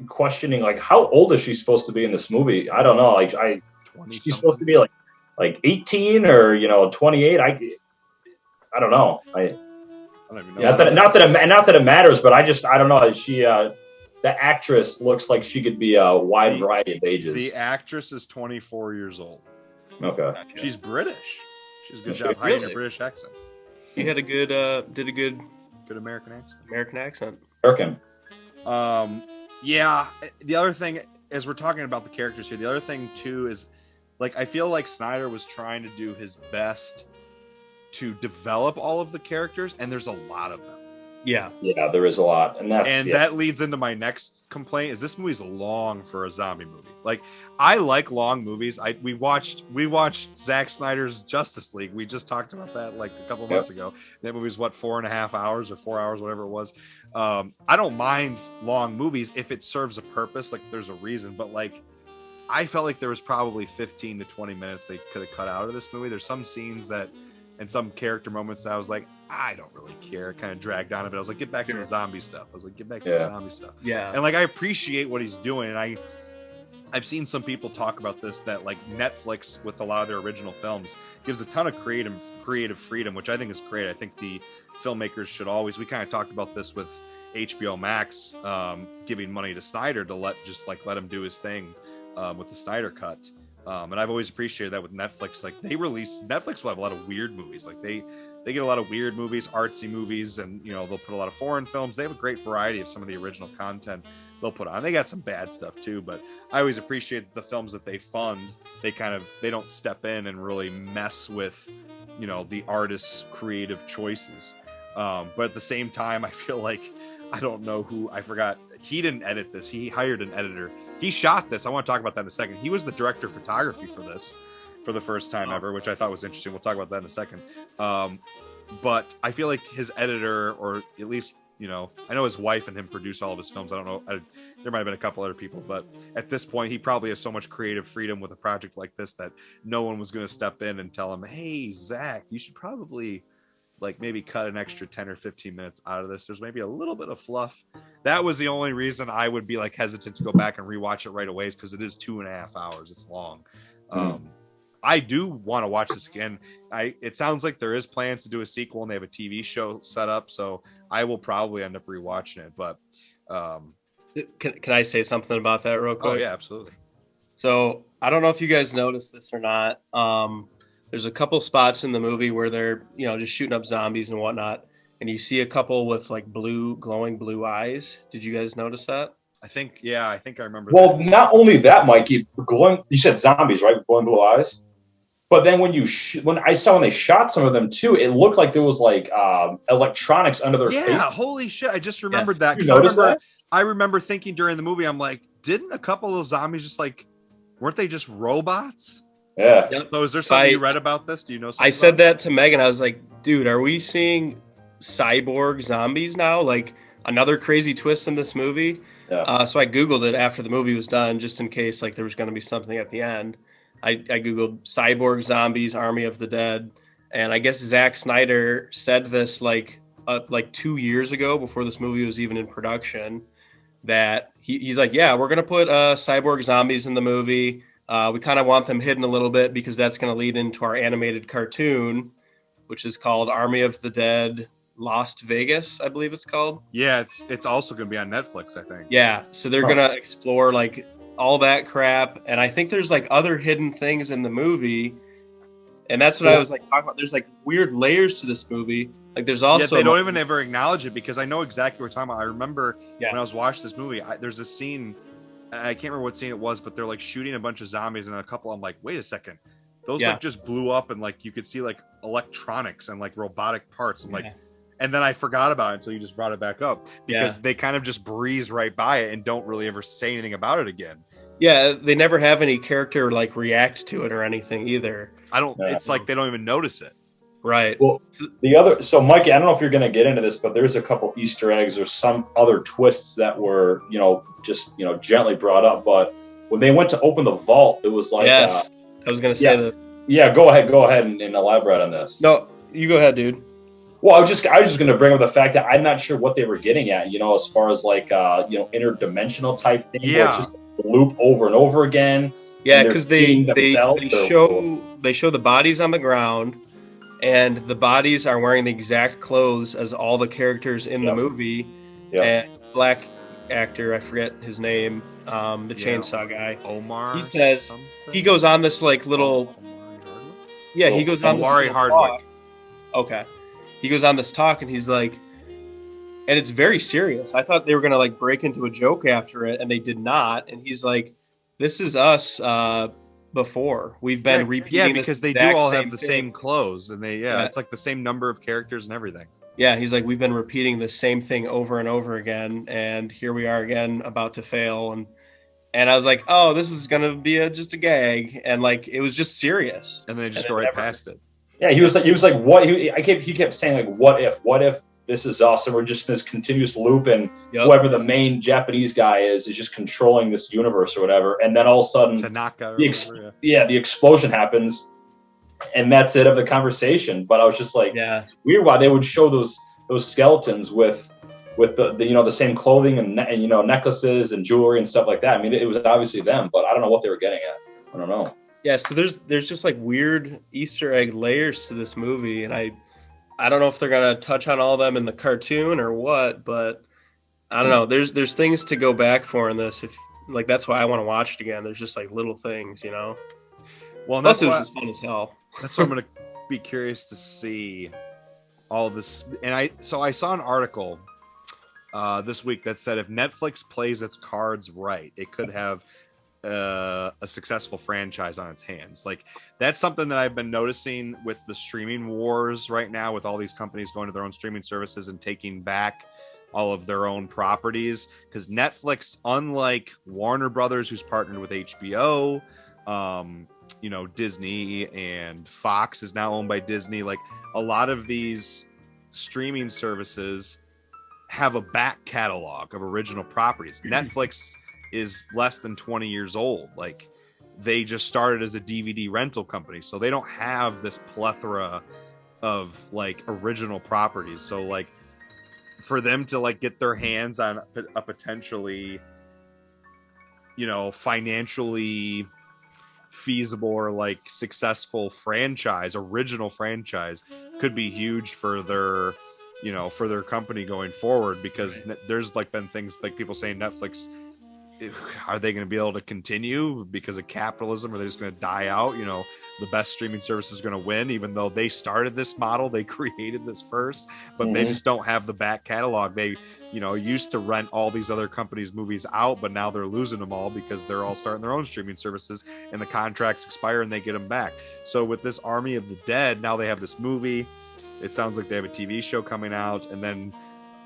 questioning, like, how old is she supposed to be in this movie? I don't know. Like, she's supposed to be like 18 or 28. I don't know. I don't even know. Not that it matters, but I don't know. She the actress looks like she could be a wide variety of ages. The actress is 24 years old. Okay. She's British. She's a good job hiding her British accent. He had a good good American accent. American. Yeah. The other thing, as we're talking about the characters here, the other thing too is, like, I feel like Snyder was trying to do his best to develop all of the characters, and there's a lot of them. Yeah, there is a lot, and that leads into my next complaint: is this movie's long for a zombie movie. Like, I like long movies. We watched Zack Snyder's Justice League. We just talked about that like a couple months ago. That movie's 4.5 hours or 4 hours, whatever it was. I don't mind long movies if it serves a purpose, like there's a reason. But like, I felt like there was probably 15 to 20 minutes they could have cut out of this movie. There's some scenes and some character moments that I was like, I don't really care. It kind of dragged on a bit. I was like, get back to the zombie stuff. Yeah. And like, I appreciate what he's doing. And I've seen some people talk about this, that like Netflix with a lot of their original films gives a ton of creative freedom, which I think is great. I think the filmmakers should always, we kind of talked about this with HBO Max, giving money to Snyder to let him do his thing with the Snyder cut. And I've always appreciated that with Netflix. Like, Netflix will have a lot of weird movies. Like they get a lot of weird movies, artsy movies, and you know, they'll put a lot of foreign films. They have a great variety of some of the original content they'll put on. They got some bad stuff too, but I always appreciate the films that they fund. They don't step in and really mess with, you know, the artist's creative choices. But at the same time, I feel like, I don't know who, I forgot, he didn't edit this. He hired an editor. He shot this. I want to talk about that in a second. He was the director of photography for this for the first time ever, which I thought was interesting. We'll talk about that in a second. But I feel like his editor, or at least, you know, I know his wife and him produce all of his films. I don't know. There might have been a couple other people, but at this point, he probably has so much creative freedom with a project like this that no one was going to step in and tell him, hey, Zach, you should probably like maybe cut an extra 10 or 15 minutes out of this. There's maybe a little bit of fluff. That was the only reason I would be like hesitant to go back and rewatch it right away, is because it is 2.5 hours. It's long. I do want to watch this again. It sounds like there is plans to do a sequel, and they have a TV show set up, so I will probably end up rewatching it. But can I say something about that real quick? Oh yeah, absolutely. So I don't know if you guys noticed this or not. There's a couple spots in the movie where they're, you know, just shooting up zombies and whatnot, and you see a couple with like glowing blue eyes. Did you guys notice that? I think I remember. Well, not only that, Mikey, you said zombies, right? Glowing blue eyes. But then when I saw when they shot some of them too, it looked like there was like electronics under their face. Yeah, holy shit! I just remembered that. You noticed that? I remember thinking during the movie, I'm like, didn't a couple of those zombies just like, weren't they just robots? Yeah. So is there something you read about this? Do you know something? I said that to Megan. I was like, dude, are we seeing cyborg zombies now? Like another crazy twist in this movie? Yeah. So I Googled it after the movie was done, just in case like there was going to be something at the end. I Googled cyborg zombies, Army of the Dead. And I guess Zack Snyder said this like 2 years ago, before this movie was even in production, that he's like, yeah, we're going to put cyborg zombies in the movie. We kind of want them hidden a little bit because that's going to lead into our animated cartoon, which is called Army of the Dead Lost Vegas, I believe it's called. Yeah, it's also going to be on Netflix, I think. Yeah, so they're going to explore like all that crap, and I think there's like other hidden things in the movie, and that's what I was like talking about. There's like weird layers to this movie. Like there's also they don't even ever acknowledge it, because I know exactly what we're talking about. I remember when I was watching this movie, there's a scene, I can't remember what scene it was, but they're like shooting a bunch of zombies, and a couple, I'm like, wait a second, those like just blew up, and like you could see like electronics and like robotic parts. I'm like, and then I forgot about it until you just brought it back up, because they kind of just breeze right by it and don't really ever say anything about it again. Yeah, they never have any character like react to it or anything either. It's like they don't even notice it. Right. Well, so Mikey, I don't know if you're going to get into this, but there's a couple Easter eggs or some other twists that were, just gently brought up. But when they went to open the vault, it was like, I was going to say that. Yeah, go ahead and elaborate on this. No, you go ahead, dude. Well, I was just going to bring up the fact that I'm not sure what they were getting at, as far as like, interdimensional type thing. Yeah. Just loop over and over again. Yeah, because they show the bodies on the ground, and the bodies are wearing the exact clothes as all the characters in the movie. Yep. And black actor, I forget his name, the chainsaw guy. Omar. He says something? He goes on this like little. Yeah, he goes on this Omari Hardwick. Okay, he goes on this talk, and he's like, and it's very serious. I thought they were gonna like break into a joke after it, and they did not. And he's like, "This is us before. We've been repeating." Yeah, because they do all have the same clothes, and it's like the same number of characters and everything. Yeah, he's like, "We've been repeating the same thing over and over again, and here we are again, about to fail." And I was like, "Oh, this is gonna be just a gag," and like it was just serious. And then they just go right past it. Yeah, he was like, "What?" He kept saying like, "What if this is us?" And we're just in this continuous loop, and whoever the main Japanese guy is just controlling this universe or whatever. And then all of a sudden, Tanaka, the explosion happens, and that's it of the conversation. But I was just like, it's weird why they would show those skeletons with the the same clothing and necklaces and jewelry and stuff like that. I mean, it was obviously them, but I don't know what they were getting at. I don't know. Yeah, so there's just like weird Easter egg layers to this movie, and I don't know if they're gonna touch on all of them in the cartoon or what, but I don't know. There's things to go back for in this. If like that's why I want to watch it again. There's just like little things, Well, plus it was just fun as hell. That's what I'm gonna be curious to see all this. And I saw an article this week that said if Netflix plays its cards right, it could have a successful franchise on its hands. Like that's something that I've been noticing with the streaming wars right now, with all these companies going to their own streaming services and taking back all of their own properties, because Netflix, unlike Warner Brothers, who's partnered with HBO, Disney, and Fox is now owned by Disney, like a lot of these streaming services have a back catalog of original properties. Netflix is less than 20 years old. Like they just started as a DVD rental company, so they don't have this plethora of like original properties. So like for them to like get their hands on a potentially financially feasible or like successful original franchise could be huge for their for their company going forward, because there's like been things like people saying Netflix, are they going to be able to continue because of capitalism? Or are they just going to die out? The best streaming service is going to win, even though they started this model, they created this first, but they just don't have the back catalog. They, used to rent all these other companies' movies out, but now they're losing them all because they're all starting their own streaming services and the contracts expire and they get them back. So with this Army of the Dead, now they have this movie. It sounds like they have a TV show coming out, and then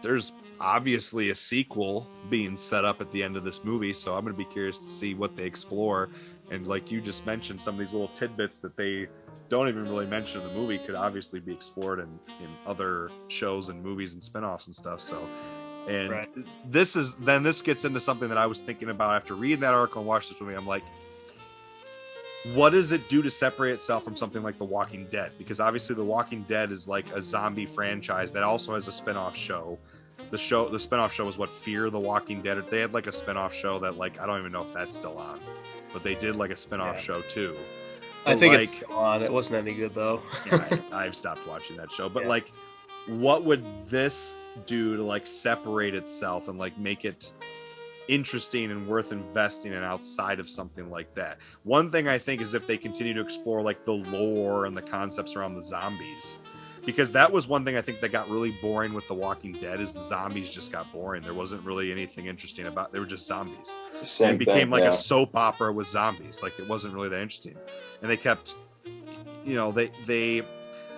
there's obviously a sequel being set up at the end of this movie. So I'm going to be curious to see what they explore. And like you just mentioned, some of these little tidbits that they don't even really mention in the movie could obviously be explored in other shows and movies and spinoffs and stuff. So, and this gets into something that I was thinking about after reading that article and watching this movie. I'm like, what does it do to separate itself from something like The Walking Dead? Because obviously The Walking Dead is like a zombie franchise that also has a spinoff show. The spinoff show was Fear the Walking Dead. They had like a spinoff show that like, I don't even know if that's still on, but they did like a spinoff show too. I think it's still on. It wasn't any good though. I've stopped watching that show, but like, what would this do to like separate itself and like make it interesting and worth investing in outside of something like that? One thing I think is if they continue to explore like the lore and the concepts around the zombies, because that was one thing I think that got really boring with The Walking Dead, is the zombies just got boring. There wasn't really anything interesting about it. They were just zombies. And it became like a soap opera with zombies. Like it wasn't really that interesting. And they kept, they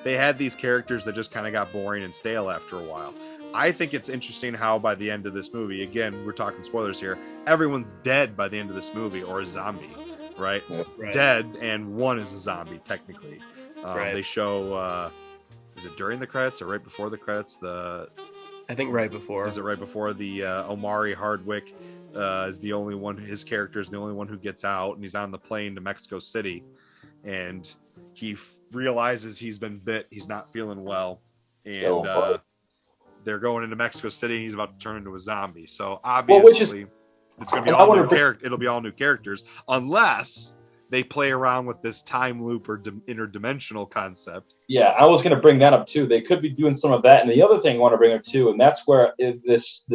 had these characters that just kind of got boring and stale after a while. I think it's interesting how by the end of this movie, again, we're talking spoilers here, everyone's dead by the end of this movie, or a zombie, right? Dead, and one is a zombie, technically. They show... is it during the credits or right before the credits? I think right before. Is it right before? The Omari Hardwick is the only one. His character is the only one who gets out, and he's on the plane to Mexico City, and he realizes he's been bit. He's not feeling well, and they're going into Mexico City, and he's about to turn into a zombie. So obviously, it's going to be all new characters. It'll be all new characters, unless they play around with this time loop or interdimensional concept. Yeah, I was going to bring that up too. They could be doing some of that. And the other thing I want to bring up too, and that's where this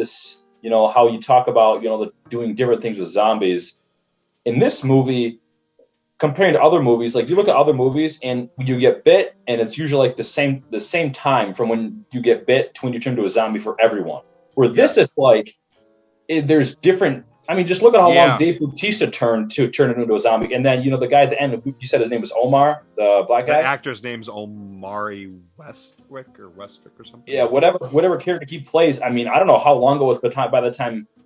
how you talk about, doing different things with zombies. In this movie, comparing to other movies, like you look at other movies and you get bit, and it's usually like the same time from when you get bit to when you turn to a zombie for everyone. Where this is like, there's different. I mean, just look at how long Dave Bautista turned into a zombie. And then, the guy at the end, you said his name was Omar, the black guy? The actor's name's Omari Westwick or something. Yeah, whatever character he plays. I mean, I don't know how long it was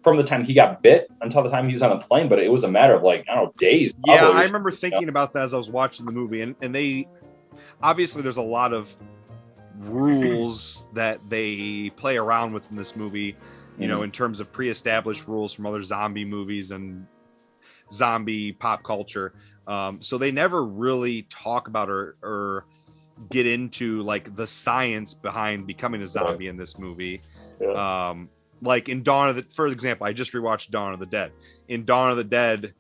from the time he got bit until the time he was on the plane, but it was a matter of like, I don't know, days. Probably. Yeah, I remember thinking about that as I was watching the movie. And they, obviously there's a lot of rules that they play around with in this movie. In terms of pre-established rules from other zombie movies and zombie pop culture. So they never really talk about or get into like the science behind becoming a zombie in this movie. Yeah. Like in for example, I just rewatched Dawn of the Dead. In Dawn of the Dead,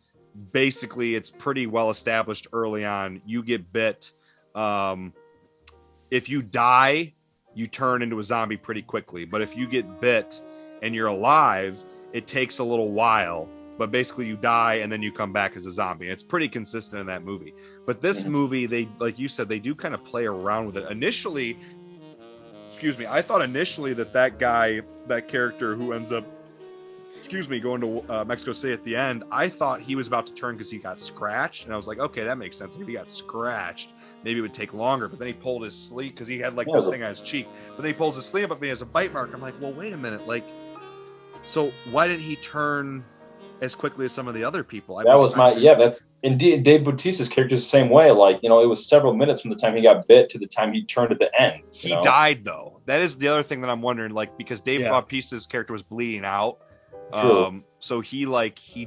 basically it's pretty well established early on. You get bit. If you die, you turn into a zombie pretty quickly. But if you get bit and you're alive, it takes a little while. But basically you die and then you come back as a zombie. It's pretty consistent in that movie. But this movie, they, like you said, they do kind of play around with it. Initially, I thought initially that guy, that character who ends up, going to Mexico City at the end, I thought he was about to turn because he got scratched. And I was like, okay, that makes sense. If he got scratched, maybe it would take longer. But then he pulled his sleeve because he had like this thing on his cheek. But then he pulls his sleeve up and he has a bite mark. I'm like, well, wait a minute. Like, so why didn't he turn as quickly as some of the other people? That's indeed Dave Bautista's character is the same way. Like, it was several minutes from the time he got bit to the time he turned at the end. He died though. That is the other thing that I'm wondering, like, because Dave Bautista's character was bleeding out. So he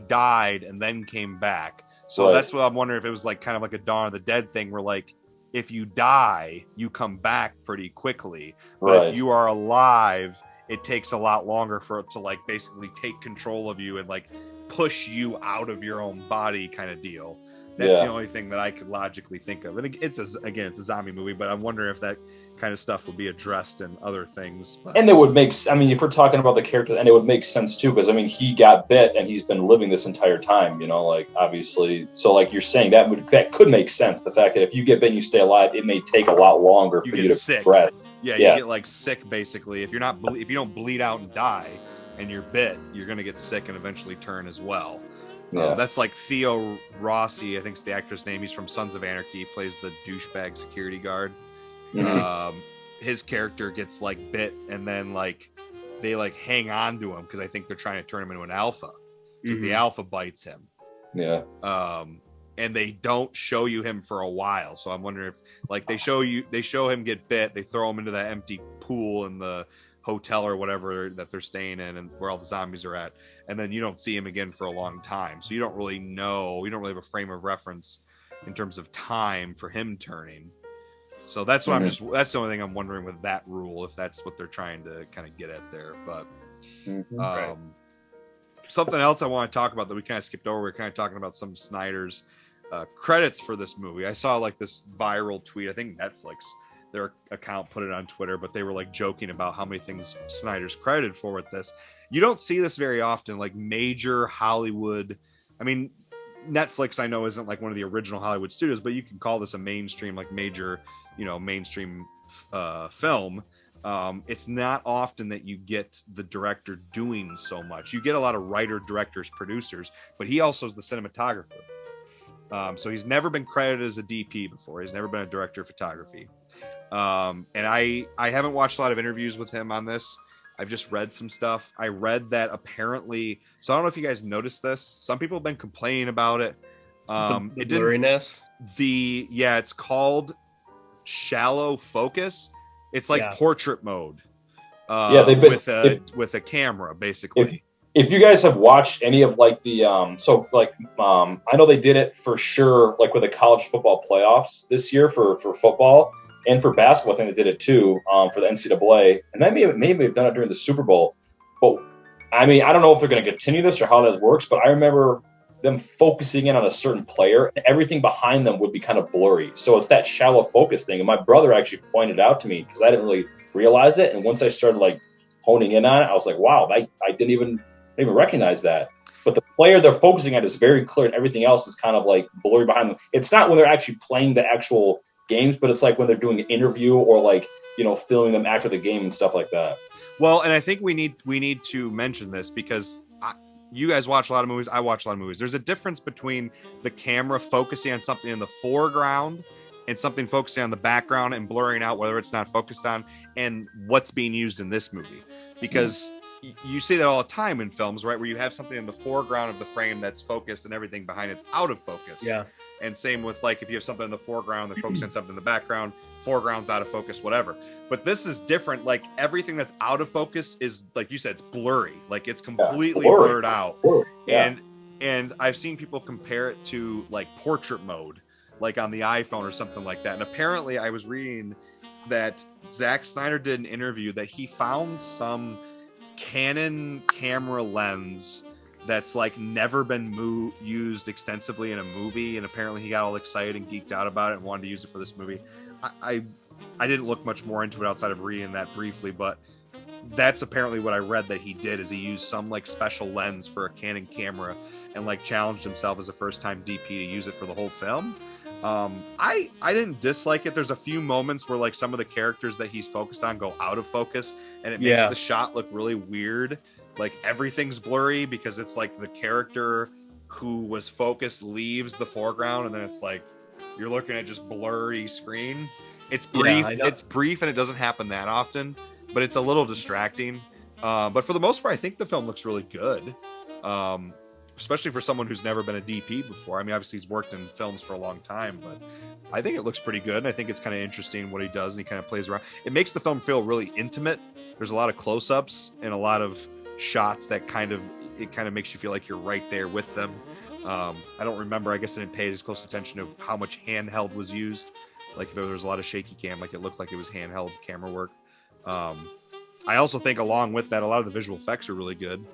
died and then came back. So that's what I'm wondering, if it was like kind of like a Dawn of the Dead thing where like if you die, you come back pretty quickly. But if you are alive, it takes a lot longer for it to like basically take control of you and like push you out of your own body kind of deal. That's the only thing that I could logically think of. And it's a zombie movie, but I'm wondering if that kind of stuff would be addressed in other things. But. And it would make, if we're talking about the character, and it would make sense too, because he got bit and he's been living this entire time, like obviously. So like you're saying, that could make sense. The fact that if you get bit and you stay alive, it may take a lot longer for you to progress. Yeah, you get like sick basically. If you don't bleed out and die and you're bit, you're going to get sick and eventually turn as well. That's like Theo Rossi, I think is the actor's name. He's from Sons of Anarchy. He plays the douchebag security guard. His character gets like bit and then like they like hang on to him because I think they're trying to turn him into an alpha because the alpha bites him. And they don't show you him for a while. So I'm wondering if like they show him get bit, they throw him into that empty pool in the hotel or whatever that they're staying in and where all the zombies are at. And then you don't see him again for a long time. So you don't really have a frame of reference in terms of time for him turning. So that's what that's the only thing I'm wondering with that rule, if that's what they're trying to kind of get at there. But something else I want to talk about that we kind of skipped over, we're kind of talking about some Snyder's credits for this movie. I saw like this viral tweet. I think Netflix, their account, put it on Twitter, but they were like joking about how many things Snyder's credited for with this. You don't see this very often, like major Hollywood. I mean, Netflix I know isn't like one of the original Hollywood studios, but you can call this a mainstream, like major, mainstream film. It's not often that you get the director doing so much. You get a lot of writer, directors, producers, but he also is the cinematographer. So he's never been credited as a DP before. He's never been a director of photography. And I haven't watched a lot of interviews with him on this. I've just read some stuff. I read that apparently, so I don't know if you guys noticed this. Some people have been complaining about it. The blurriness. It's called shallow focus. It's like portrait mode. With a camera, basically. If you guys have watched any of like the I know they did it for sure, like with the college football playoffs this year for football. And for basketball, I think they did it too, for the NCAA. And they maybe have done it during the Super Bowl. But, I don't know if they're going to continue this or how that works, but I remember them focusing in on a certain player, and everything behind them would be kind of blurry. So it's that shallow focus thing. And my brother actually pointed out to me, because I didn't really realize it. And once I started, like, honing in on it, I was like, wow, I didn't even recognize that. But the player they're focusing on is very clear, and everything else is kind of, like, blurry behind them. It's not when they're actually playing the actual games, but it's like when they're doing an interview or like filming them after the game and stuff like that. Well, and I think we need to mention this because you guys watch a lot of movies. I watch a lot of movies. There's a difference between the camera focusing on something in the foreground and something focusing on the background and blurring out whether it's not focused on, and what's being used in this movie. Because you see that all the time in films, right? Where you have something in the foreground of the frame that's focused and everything behind it's out of focus. Yeah. And same with like if you have something in the foreground, they're focusing on something in the background, foreground's out of focus, whatever. But this is different. Like everything that's out of focus is, like you said, it's blurry. Like it's completely blurred out. Yeah. And And I've seen people compare it to like portrait mode, like on the iPhone or something like that. And apparently I was reading that Zack Snyder did an interview that he found some Canon camera lens that's like never been used extensively in a movie, and apparently he got all excited and geeked out about it and wanted to use it for this movie. I didn't look much more into it outside of reading that briefly, but that's apparently what I read that he did, is he used some like special lens for a Canon camera and like challenged himself as a first-time DP to use it for the whole film. I didn't dislike it. There's a few moments where like some of the characters that he's focused on go out of focus, and it makes the shot look really weird. Like everything's blurry because it's like the character who was focused leaves the foreground, and then it's like you're looking at just blurry screen. It's brief. It's brief, and it doesn't happen that often, but it's a little distracting. But for the most part, I think the film looks really good. Especially for someone who's never been a DP before. I mean, obviously he's worked in films for a long time, but I think it looks pretty good. And I think it's kind of interesting what he does, and he kind of plays around. It makes the film feel really intimate. There's a lot of close-ups and a lot of shots that kind of makes you feel like you're right there with them. I don't remember. I guess I didn't pay as close attention to how much handheld was used. Like if there was a lot of shaky cam, like it looked like it was handheld camera work. I also think along with that, a lot of the visual effects are really good.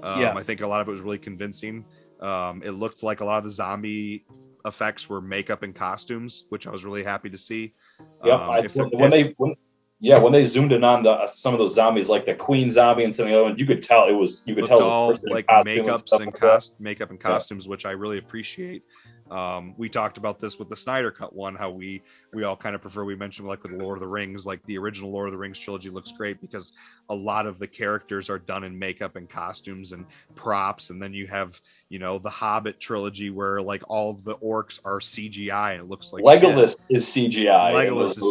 I think a lot of it was really convincing. It looked like a lot of the zombie effects were makeup and costumes, which I was really happy to see. When they zoomed in on some of those zombies, like the Queen zombie and some of the other ones, you could tell it was all like makeup and costumes, which I really appreciate. We talked about this with the Snyder Cut one, how we all kind of prefer. We mentioned like with Lord of the Rings, like the original Lord of the Rings trilogy looks great because a lot of the characters are done in makeup and costumes and props, and then you have the Hobbit trilogy where like all of the orcs are CGI and it looks like Legolas is CGI. Legolas is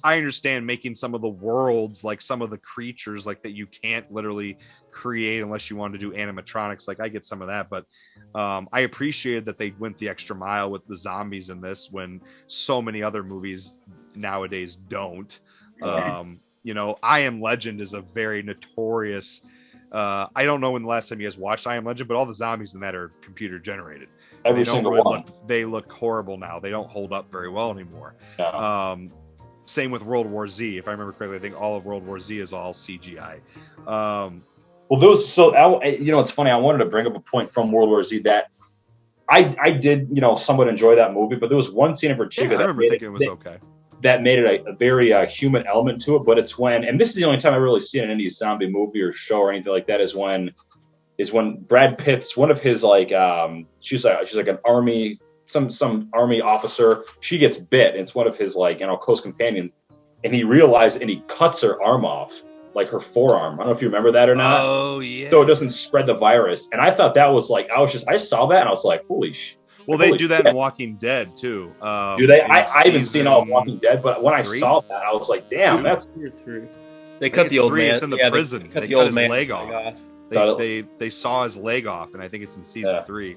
I understand making some of the worlds, like some of the creatures, like that you can't literally create unless you want to do animatronics. Like I get some of that, but I appreciated that they went the extra mile with the zombies in this when so many other movies nowadays don't. I Am Legend is a very notorious. I don't know when the last time you guys watched I Am Legend, but all the zombies in that are computer generated. Every single one. They look horrible now. They don't hold up very well anymore. No. Same with World War Z. If I remember correctly, I think all of World War Z is all CGI. It's funny. I wanted to bring up a point from World War Z that I did, somewhat enjoy that movie, but there was one scene in particular that made it a very human element to it. But it's and this is the only time I really see it in any zombie movie or show or anything like that, is when Brad Pitt's one of his she's like an army. Some army officer, she gets bit, and it's one of his close companions, and he realized, and he cuts her arm off, like her forearm. I don't know if you remember that or not. Oh yeah. So it doesn't spread the virus. And I thought that was I saw that and I was like, holy shit. Well, they do that in Walking Dead too. Do they? I haven't seen all of Walking Dead, but when I saw that, I was like, damn, that's weird. They cut the old man. It's in the prison. They cut his leg off. They saw his leg off, and I think it's in season 3.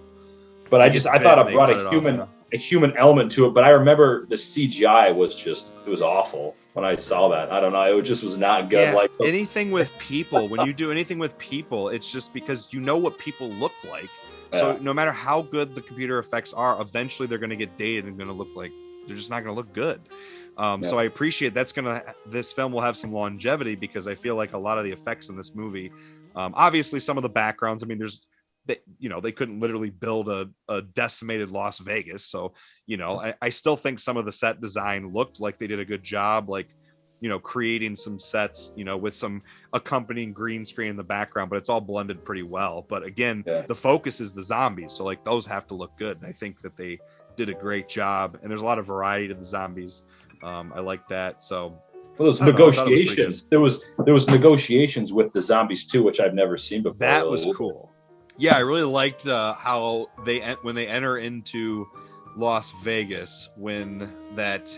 But I thought it brought a human element to it. But I remember the CGI was awful when I saw that. I don't know. It just was not good. Yeah, anything with people, when you do anything with people, it's just because you know what people look like. So no matter how good the computer effects are, eventually they're going to get dated and going to look like they're just not going to look good. So I appreciate this film will have some longevity, because I feel like a lot of the effects in this movie, obviously some of the backgrounds, I mean, they couldn't literally build a decimated Las Vegas. So, I still think some of the set design looked like they did a good job, like, creating some sets, with some accompanying green screen in the background, but it's all blended pretty well. But again, the focus is the zombies. So like those have to look good. And I think that they did a great job, and there's a lot of variety to the zombies. I like that. So those negotiations, there was negotiations with the zombies too, which I've never seen before. That was cool. Yeah, I really liked how when they enter into Las Vegas, when that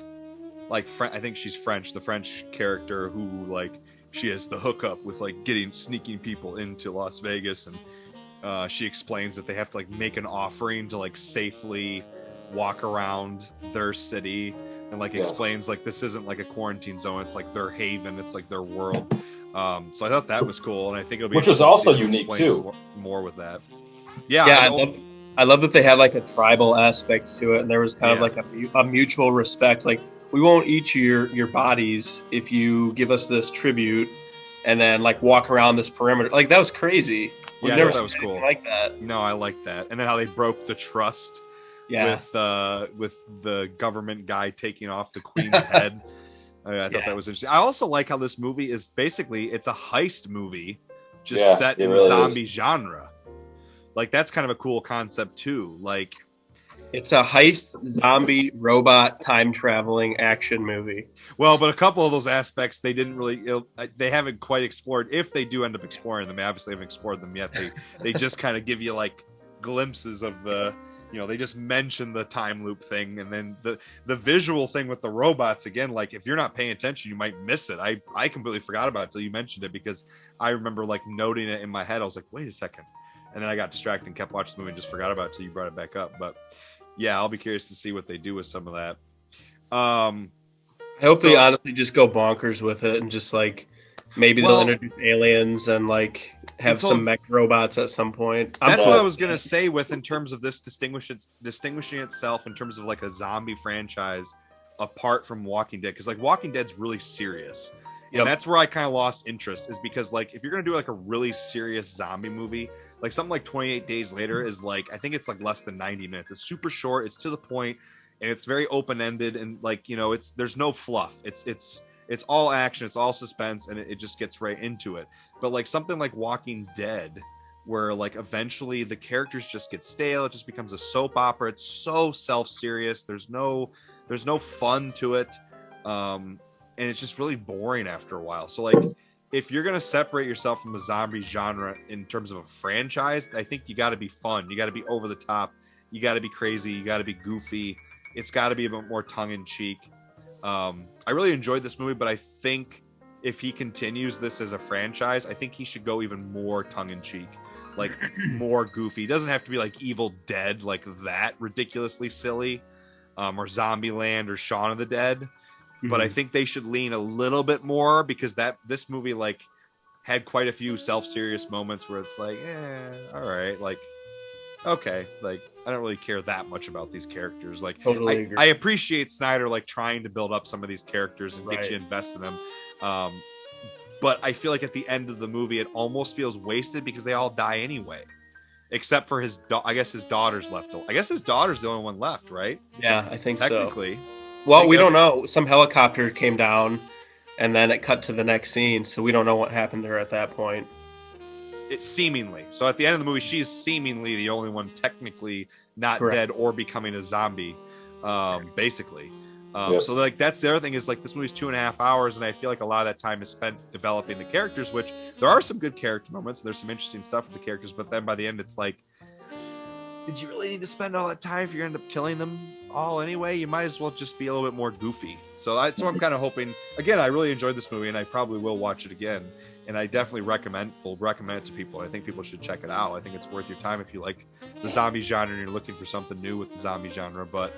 I think she's French, the French character who she has the hookup with sneaking people into Las Vegas, and she explains that they have to make an offering to safely walk around their city, and explains this isn't a quarantine zone, it's their haven, it's their world. So I thought that was cool, and I think it'll be which was also unique too. More with that. Yeah, I love that they had like a tribal aspect to it, and there was kind of like a mutual respect. Like, we won't eat your bodies if you give us this tribute, and then like walk around this perimeter. Like, that was crazy. That was cool. Like that. No, I like that. And then how they broke the trust with the government guy taking off the queen's head. I thought that was interesting. I also like how this movie is basically, it's a heist movie just set in the zombie genre. Like, that's kind of a cool concept too. Like, it's a heist zombie robot time traveling action movie. Well, but a couple of those aspects they didn't really, they haven't quite explored. If they do end up exploring them, they obviously haven't explored them yet. They just kind of give you like glimpses of the, they just mention the time loop thing, and then the visual thing with the robots again. Like, if you're not paying attention, you might miss it. I completely forgot about it until you mentioned it, because I remember like noting it in my head. I was like, wait a second. And then I got distracted and kept watching the movie and just forgot about it until you brought it back up. But yeah, I'll be curious to see what they do with some of that. I hope they honestly just go bonkers with it, and just like maybe they'll introduce aliens and like have some mech robots at some point. That's what I was gonna say with, in terms of this distinguishing itself in terms of like a zombie franchise apart from Walking Dead, because like Walking Dead's really serious. And that's where I kind of lost interest, is because like if you're gonna do like a really serious zombie movie, like something like 28 Days Later is like, I think it's like less than 90 minutes. It's super short, it's to the point, and it's very open-ended, and like, there's no fluff. It's all action, it's all suspense, and it just gets right into it. But like something like Walking Dead, where like eventually the characters just get stale, it just becomes a soap opera. It's so self-serious. There's no fun to it. And it's just really boring after a while. So like, if you're going to separate yourself from the zombie genre in terms of a franchise, I think you got to be fun. You got to be over the top. You got to be crazy. You got to be goofy. It's got to be a bit more tongue in cheek. I really enjoyed this movie, but I think if he continues this as a franchise, I think he should go even more tongue in cheek, like more goofy. He doesn't have to be like Evil Dead, like that ridiculously silly, or Zombieland or Shaun of the Dead. But I think they should lean a little bit more, because this movie like had quite a few self-serious moments where it's like, all right, like, okay, like I don't really care that much about these characters. Like, totally I appreciate Snyder like trying to build up some of these characters and get you invested in them. But I feel like at the end of the movie, it almost feels wasted, because they all die anyway, except for I guess his daughter's left. I guess his daughter's the only one left, right? Yeah, I think technically. So. Well, we don't know. Some helicopter came down, and then it cut to the next scene, so we don't know what happened there at that point. It's seemingly. So at the end of the movie, she's seemingly the only one technically not dead or becoming a zombie, basically. So like, that's the other thing, is like, this movie's 2.5 hours, and I feel like a lot of that time is spent developing the characters, which there are some good character moments. There's some interesting stuff with the characters, but then by the end, it's like, did you really need to spend all that time if you're going to end up killing them all anyway? You might as well just be a little bit more goofy. So I'm kind of hoping, again, I really enjoyed this movie, and I probably will watch it again. And I definitely will recommend it to people. I think people should check it out. I think it's worth your time if you like the zombie genre and you're looking for something new with the zombie genre. But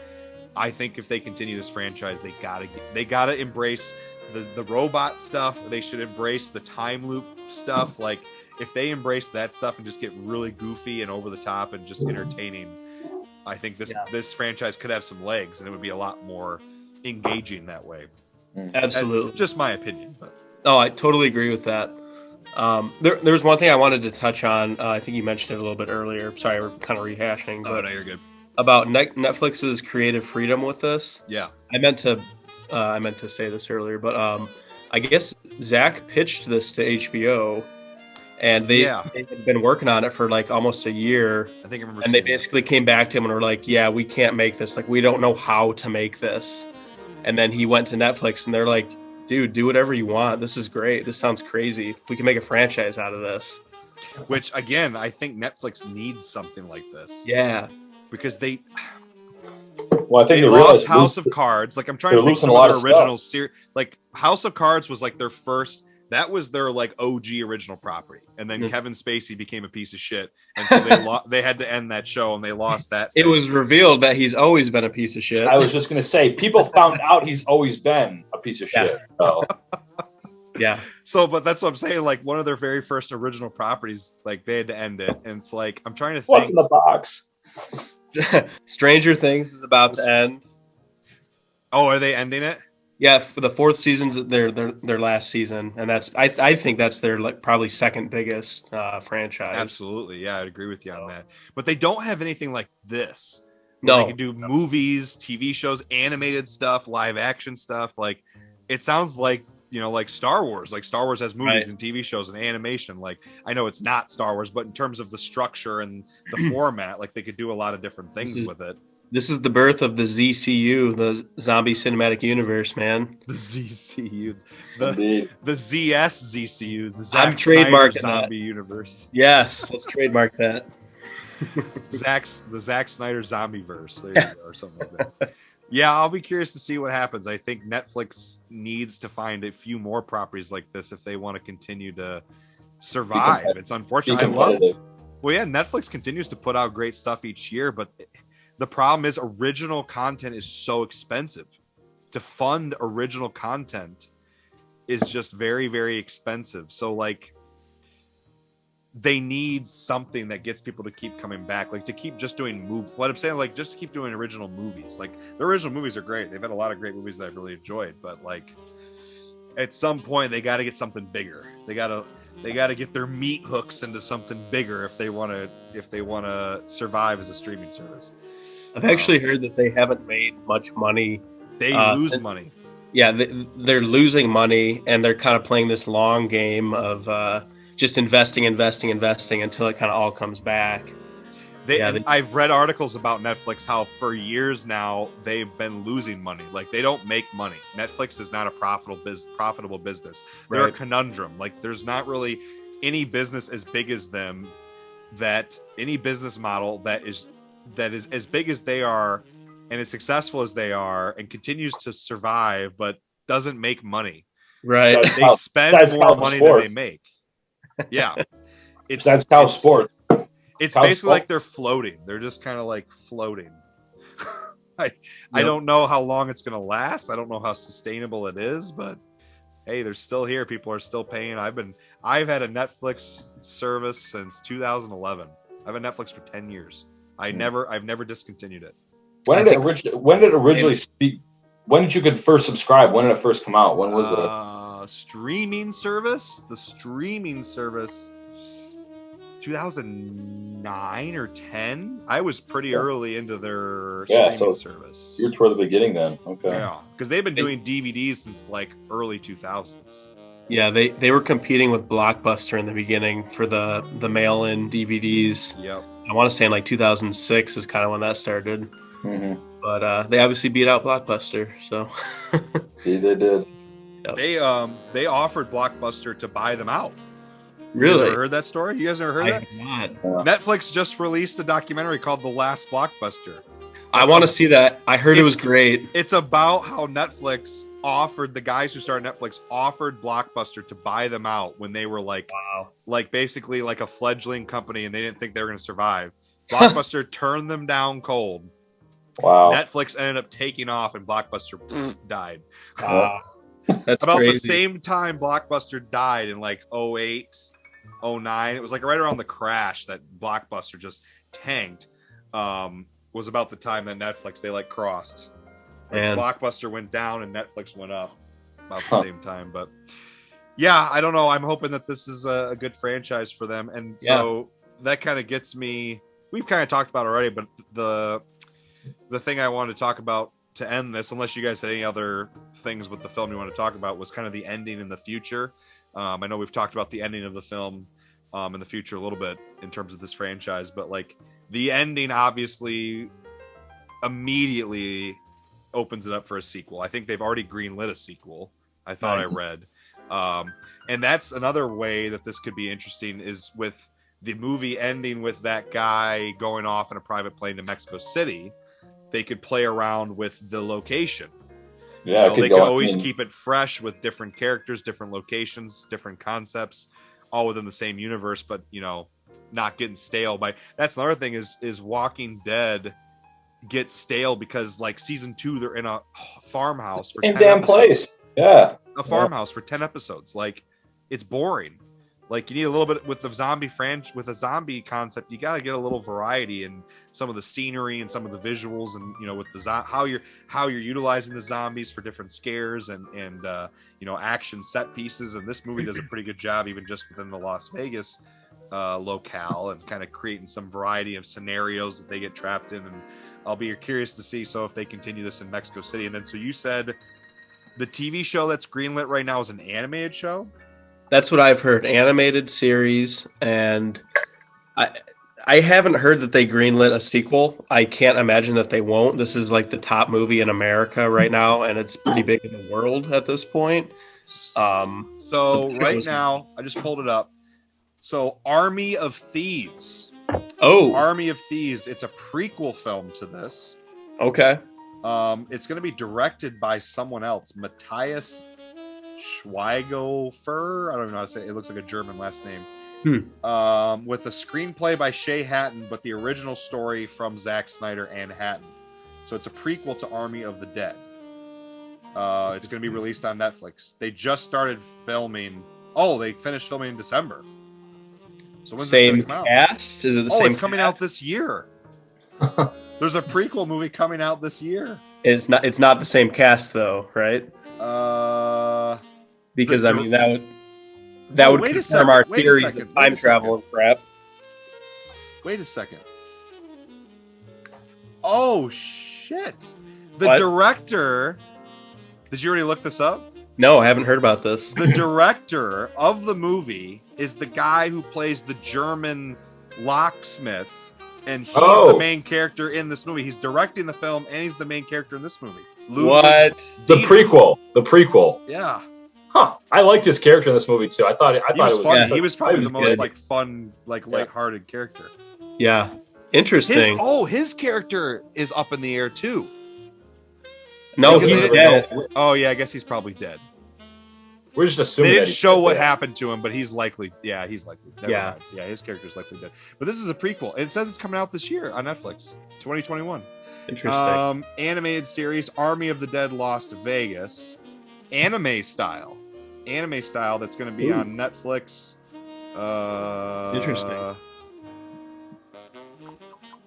I think if they continue this franchise, they gotta embrace the robot stuff. They should embrace the time loop stuff. Like, if they embrace that stuff and just get really goofy and over the top and just entertaining, I think this franchise could have some legs, and it would be a lot more engaging that way. Absolutely. Just my opinion. But. Oh, I totally agree with that. There's one thing I wanted to touch on. I think you mentioned it a little bit earlier. Sorry, we're kind of rehashing. But no, you're good. About Netflix's creative freedom with this. Yeah. I meant to say this earlier, but I guess Zack pitched this to HBO. And they had been working on it for like almost a year. I think I remember. And they basically came back to him and were like, "Yeah, we can't make this. Like, we don't know how to make this." And then he went to Netflix, and they're like, "Dude, do whatever you want. This is great. This sounds crazy. We can make a franchise out of this." Which, again, I think Netflix needs something like this. Yeah, because they lost House of Cards. Like, I'm trying to think of some of their original series. Like, House of Cards was like their first. That was their like OG original property, and then Kevin Spacey became a piece of shit, and so they had to end that show, and they lost that. It was revealed that he's always been a piece of shit. I was just gonna say, people found out he's always been a piece of shit. So. Yeah. So, but that's what I'm saying. Like one of their very first original properties, like they had to end it, and it's like I'm trying to think. What's in the box? Stranger Things is about to end. Oh, are they ending it? Yeah, for the fourth season's their last season, and that's I think that's their like probably second biggest franchise. Absolutely, yeah, I'd agree with you on that. But they don't have anything like this. No, they can do movies, TV shows, animated stuff, live action stuff. Like it sounds like like Star Wars. Like Star Wars has movies and TV shows and animation. Like I know it's not Star Wars, but in terms of the structure and the format, like they could do a lot of different things with it. This is the birth of the ZCU, the Zombie Cinematic Universe, man. The ZCU, the ZSZCU, the Zack I'm trademarking Snyder Zombie that. Universe. Yes, let's trademark that. The Zack Snyder Zombie Verse, there you go, or something like that. Yeah, I'll be curious to see what happens. I think Netflix needs to find a few more properties like this if they want to continue to survive. It's unfortunate. Netflix continues to put out great stuff each year, but the problem is original content is so expensive. To fund original content is just very, very expensive. So like they need something that gets people to keep coming back, like to keep just doing what I'm saying, like just to keep doing original movies. Like the original movies are great. They've had a lot of great movies that I've really enjoyed, but like at some point they got to get something bigger. They got to get their meat hooks into something bigger if they want to survive as a streaming service. I've actually heard that they haven't made much money. They lose money. Yeah, they're losing money, and they're kind of playing this long game of just investing until it kind of all comes back. I've read articles about Netflix how for years now they've been losing money. Like they don't make money. Netflix is not a profitable business. They're a conundrum. Like there's not really any business as big as them, that any business model that is as big as they are and as successful as they are and continues to survive but doesn't make money. Right. They spend more money than they make. Yeah. That's how sports. It's basically like they're floating. They're just kind of like floating. I don't know how long it's going to last. I don't know how sustainable it is, but hey, they're still here. People are still paying. I've had a Netflix service since 2011. I've had Netflix for 10 years. I've never discontinued it. When did it originally speak? When did you first subscribe? When did it first come out? When was the streaming service? The streaming service, 2009 or 10. I was pretty early into their streaming service. You're toward the beginning then. Okay. Yeah, because they've been doing DVDs since like early 2000s. Yeah, they were competing with Blockbuster in the beginning for the mail-in DVDs. Yep. I want to say in like 2006 is kind of when that started. Mm-hmm. But they obviously beat out Blockbuster, so. Yeah, they did. Yep. They offered Blockbuster to buy them out. Really? You guys ever heard that story? You guys ever heard that? I have not. Netflix just released a documentary called The Last Blockbuster. I want to see that. I heard it was great. It's about how Netflix offered, the guys who started Netflix offered Blockbuster to buy them out when they were like, like basically like a fledgling company and they didn't think they were going to survive. Blockbuster turned them down cold. Wow. Netflix ended up taking off and Blockbuster died. That's about crazy. the same time Blockbuster died in like 08, 09. It was like right around the crash that Blockbuster just tanked. Was about the time that Netflix, they like crossed. And Blockbuster went down and Netflix went up about the same time. But yeah, I don't know. I'm hoping that this is a good franchise for them. And so that kind of gets me, we've kind of talked about it already, but the thing I wanted to talk about to end this, unless you guys had any other things with the film you want to talk about, was kind of the ending in the future. I know we've talked about the ending of the film in the future a little bit in terms of this franchise, but like the ending obviously immediately opens it up for a sequel. I think they've already greenlit a sequel. I thought I read. And that's another way that this could be interesting, is with the movie ending with that guy going off in a private plane to Mexico City. They could play around with the location. Yeah, they could always keep it fresh with different characters, different locations, different concepts, all within the same universe, but not getting stale. That's another thing is Walking Dead gets stale because like season 2 they're in a farmhouse for same damn place. Yeah. a farmhouse for 10 episodes. Like, it's boring. Like, you need a little bit with the with a zombie concept. You got to get a little variety in some of the scenery and some of the visuals, and with the how you're utilizing the zombies for different scares and action set pieces. And this movie does a pretty good job, even just within the Las Vegas locale, and kind of creating some variety of scenarios that they get trapped in. And I'll be curious to see if they continue this in Mexico City. And then, so you said the TV show that's greenlit right now is an animated show? That's what I've heard. Animated series, and I haven't heard that they greenlit a sequel. I can't imagine that they won't. This is like the top movie in America right now, and it's pretty big in the world at this point. So right now, I just pulled it up. So Army of Thieves. Oh, Army of Thieves. It's a prequel film to this. Okay. It's going to be directed by someone else, Matthias Schweigofer. I don't even know how to say it. It looks like a German last name. With a screenplay by Shay Hatton, but the original story from Zack Snyder and Hatton. So it's a prequel to Army of the Dead. It's going to be released on Netflix. They just started filming. Oh, they finished filming in December. So when's same this come out? cast? Is it the same? It's coming out this year. There's a prequel movie coming out this year. It's not the same cast though, right? Because I mean that would confirm our theories of time travel and crap. Wait a second. Oh shit! The What? director. Did you already look this up? No, I haven't heard about this. The director of the movie is the guy who plays the German locksmith, and he's the main character in this movie. He's directing the film, and he's the main character in this movie. What? The prequel. Yeah. Huh. I liked his character in this movie too. I thought it was fun. Yeah, he was probably the most good. fun, lighthearted character. Yeah. Interesting. His character is up in the air too. No, Because he's dead. Oh yeah, I guess he's probably dead. We're just assuming They that didn't he's show what dead. happened to him, but he's likely. Yeah, he's likely. Never Yeah. mind. Yeah, his character's likely dead. But this is a prequel. And it says it's coming out this year on Netflix, 2021. Interesting. Animated series, Army of the Dead: Lost Vegas, anime style. That's going to be on Netflix. Interesting.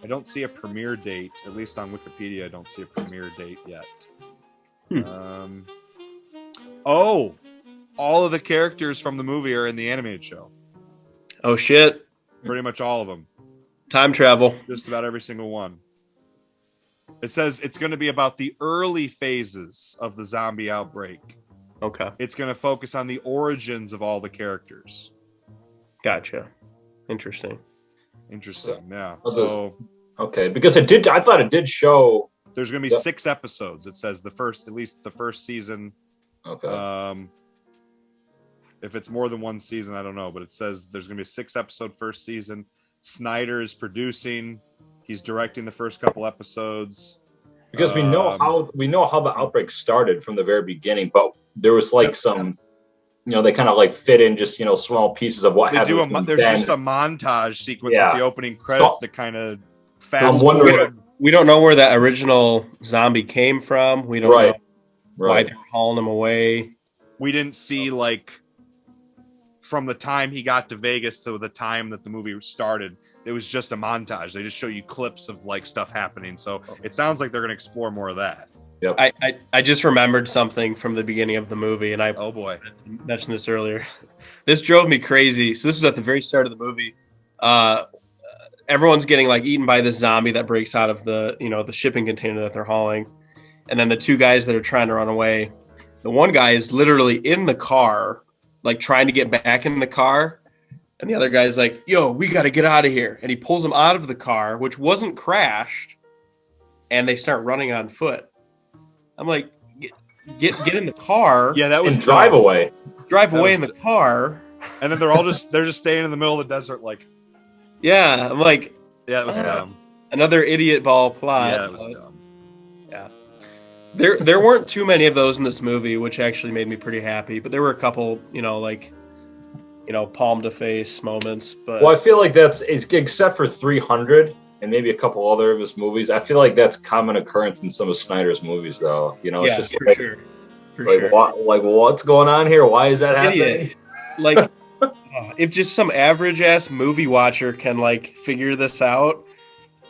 I don't see a premiere date, at least on Wikipedia. I don't see a premiere date yet. All of the characters from the movie are in the animated show. Oh shit. Pretty much all of them. Time travel. Just about every single one. It says it's going to be about the early phases of the zombie outbreak. Okay. It's going to focus on the origins of all the characters. Gotcha. Interesting. Yeah. Okay, because I thought it did show. There's going to be 6 episodes. It says at least the first season. Okay. If it's more than one season, I don't know, but it says there's going to be a 6-episode first season. Snyder is producing. He's directing the first couple episodes. Because we know how the outbreak started from the very beginning, but there was some, they kind of fit in just small pieces of what happened. There's just a montage sequence at the opening credits to kind of fast forward. We don't know where that original zombie came from. We don't know why they're hauling him away. We didn't see from the time he got to Vegas to the time that the movie started. It was just a montage. They just show you clips of stuff happening. So it sounds like they're going to explore more of that. Yep. I just remembered something from the beginning of the movie, and I mentioned this earlier. This drove me crazy. So this was at the very start of the movie. Everyone's getting eaten by this zombie that breaks out of the the shipping container that they're hauling, and then the 2 guys that are trying to run away. The one guy is literally in the car, trying to get back in the car. And the other guy's like, yo, we got to get out of here. And he pulls him out of the car, which wasn't crashed. And they start running on foot. I'm like, get in the car. Yeah, that was drive away. Drive away in the car. And then they're just staying in the middle of the desert. Yeah, I'm like. Yeah, it was dumb. Another idiot ball plot. Yeah, it was dumb. Yeah. There weren't too many of those in this movie, which actually made me pretty happy. But there were a couple, palm to face moments. But I feel like it's except for 300 and maybe a couple other of his movies. I feel like that's common occurrence in some of Snyder's movies, though. It's just for For like sure. what? Like what's going on here? Why is that Idiot. happening? Like, if just some average ass movie watcher can like figure this out,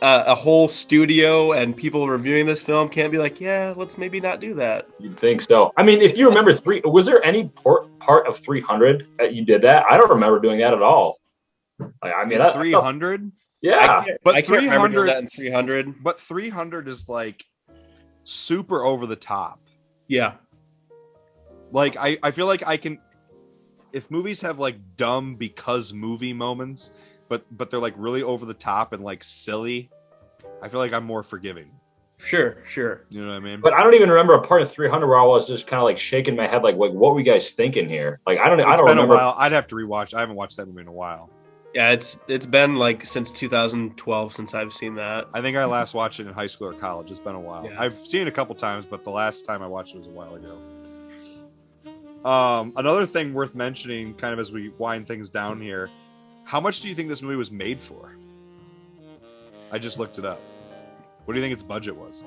a whole studio and people reviewing this film can't be like, yeah, let's maybe not do that. You'd think so. I mean, if you remember was there any part of 300 that you did that? I don't remember doing that at all. Like, I mean, 300. Yeah, I can't remember doing that in 300. But 300 is like super over the top. Yeah. Like I feel like I can, if movies have like dumb because movie moments, but they're like really over the top and like silly, I feel like I'm more forgiving. Sure. You know what I mean? but I don't even remember a part of 300 where I was just kind of like shaking my head, like what were you guys thinking here? Like I don't been remember. a while. I'd have to rewatch. I haven't watched that movie in a while. Yeah, it's been like since 2012 since I've seen that. I think I last watched it in high school or college. It's been a while. Yeah. I've seen it a couple times, but the last time I watched it was a while ago. Another thing worth mentioning, kind of as we wind things down here, how much do you think this movie was made for? I just looked it up. What do you think its budget was?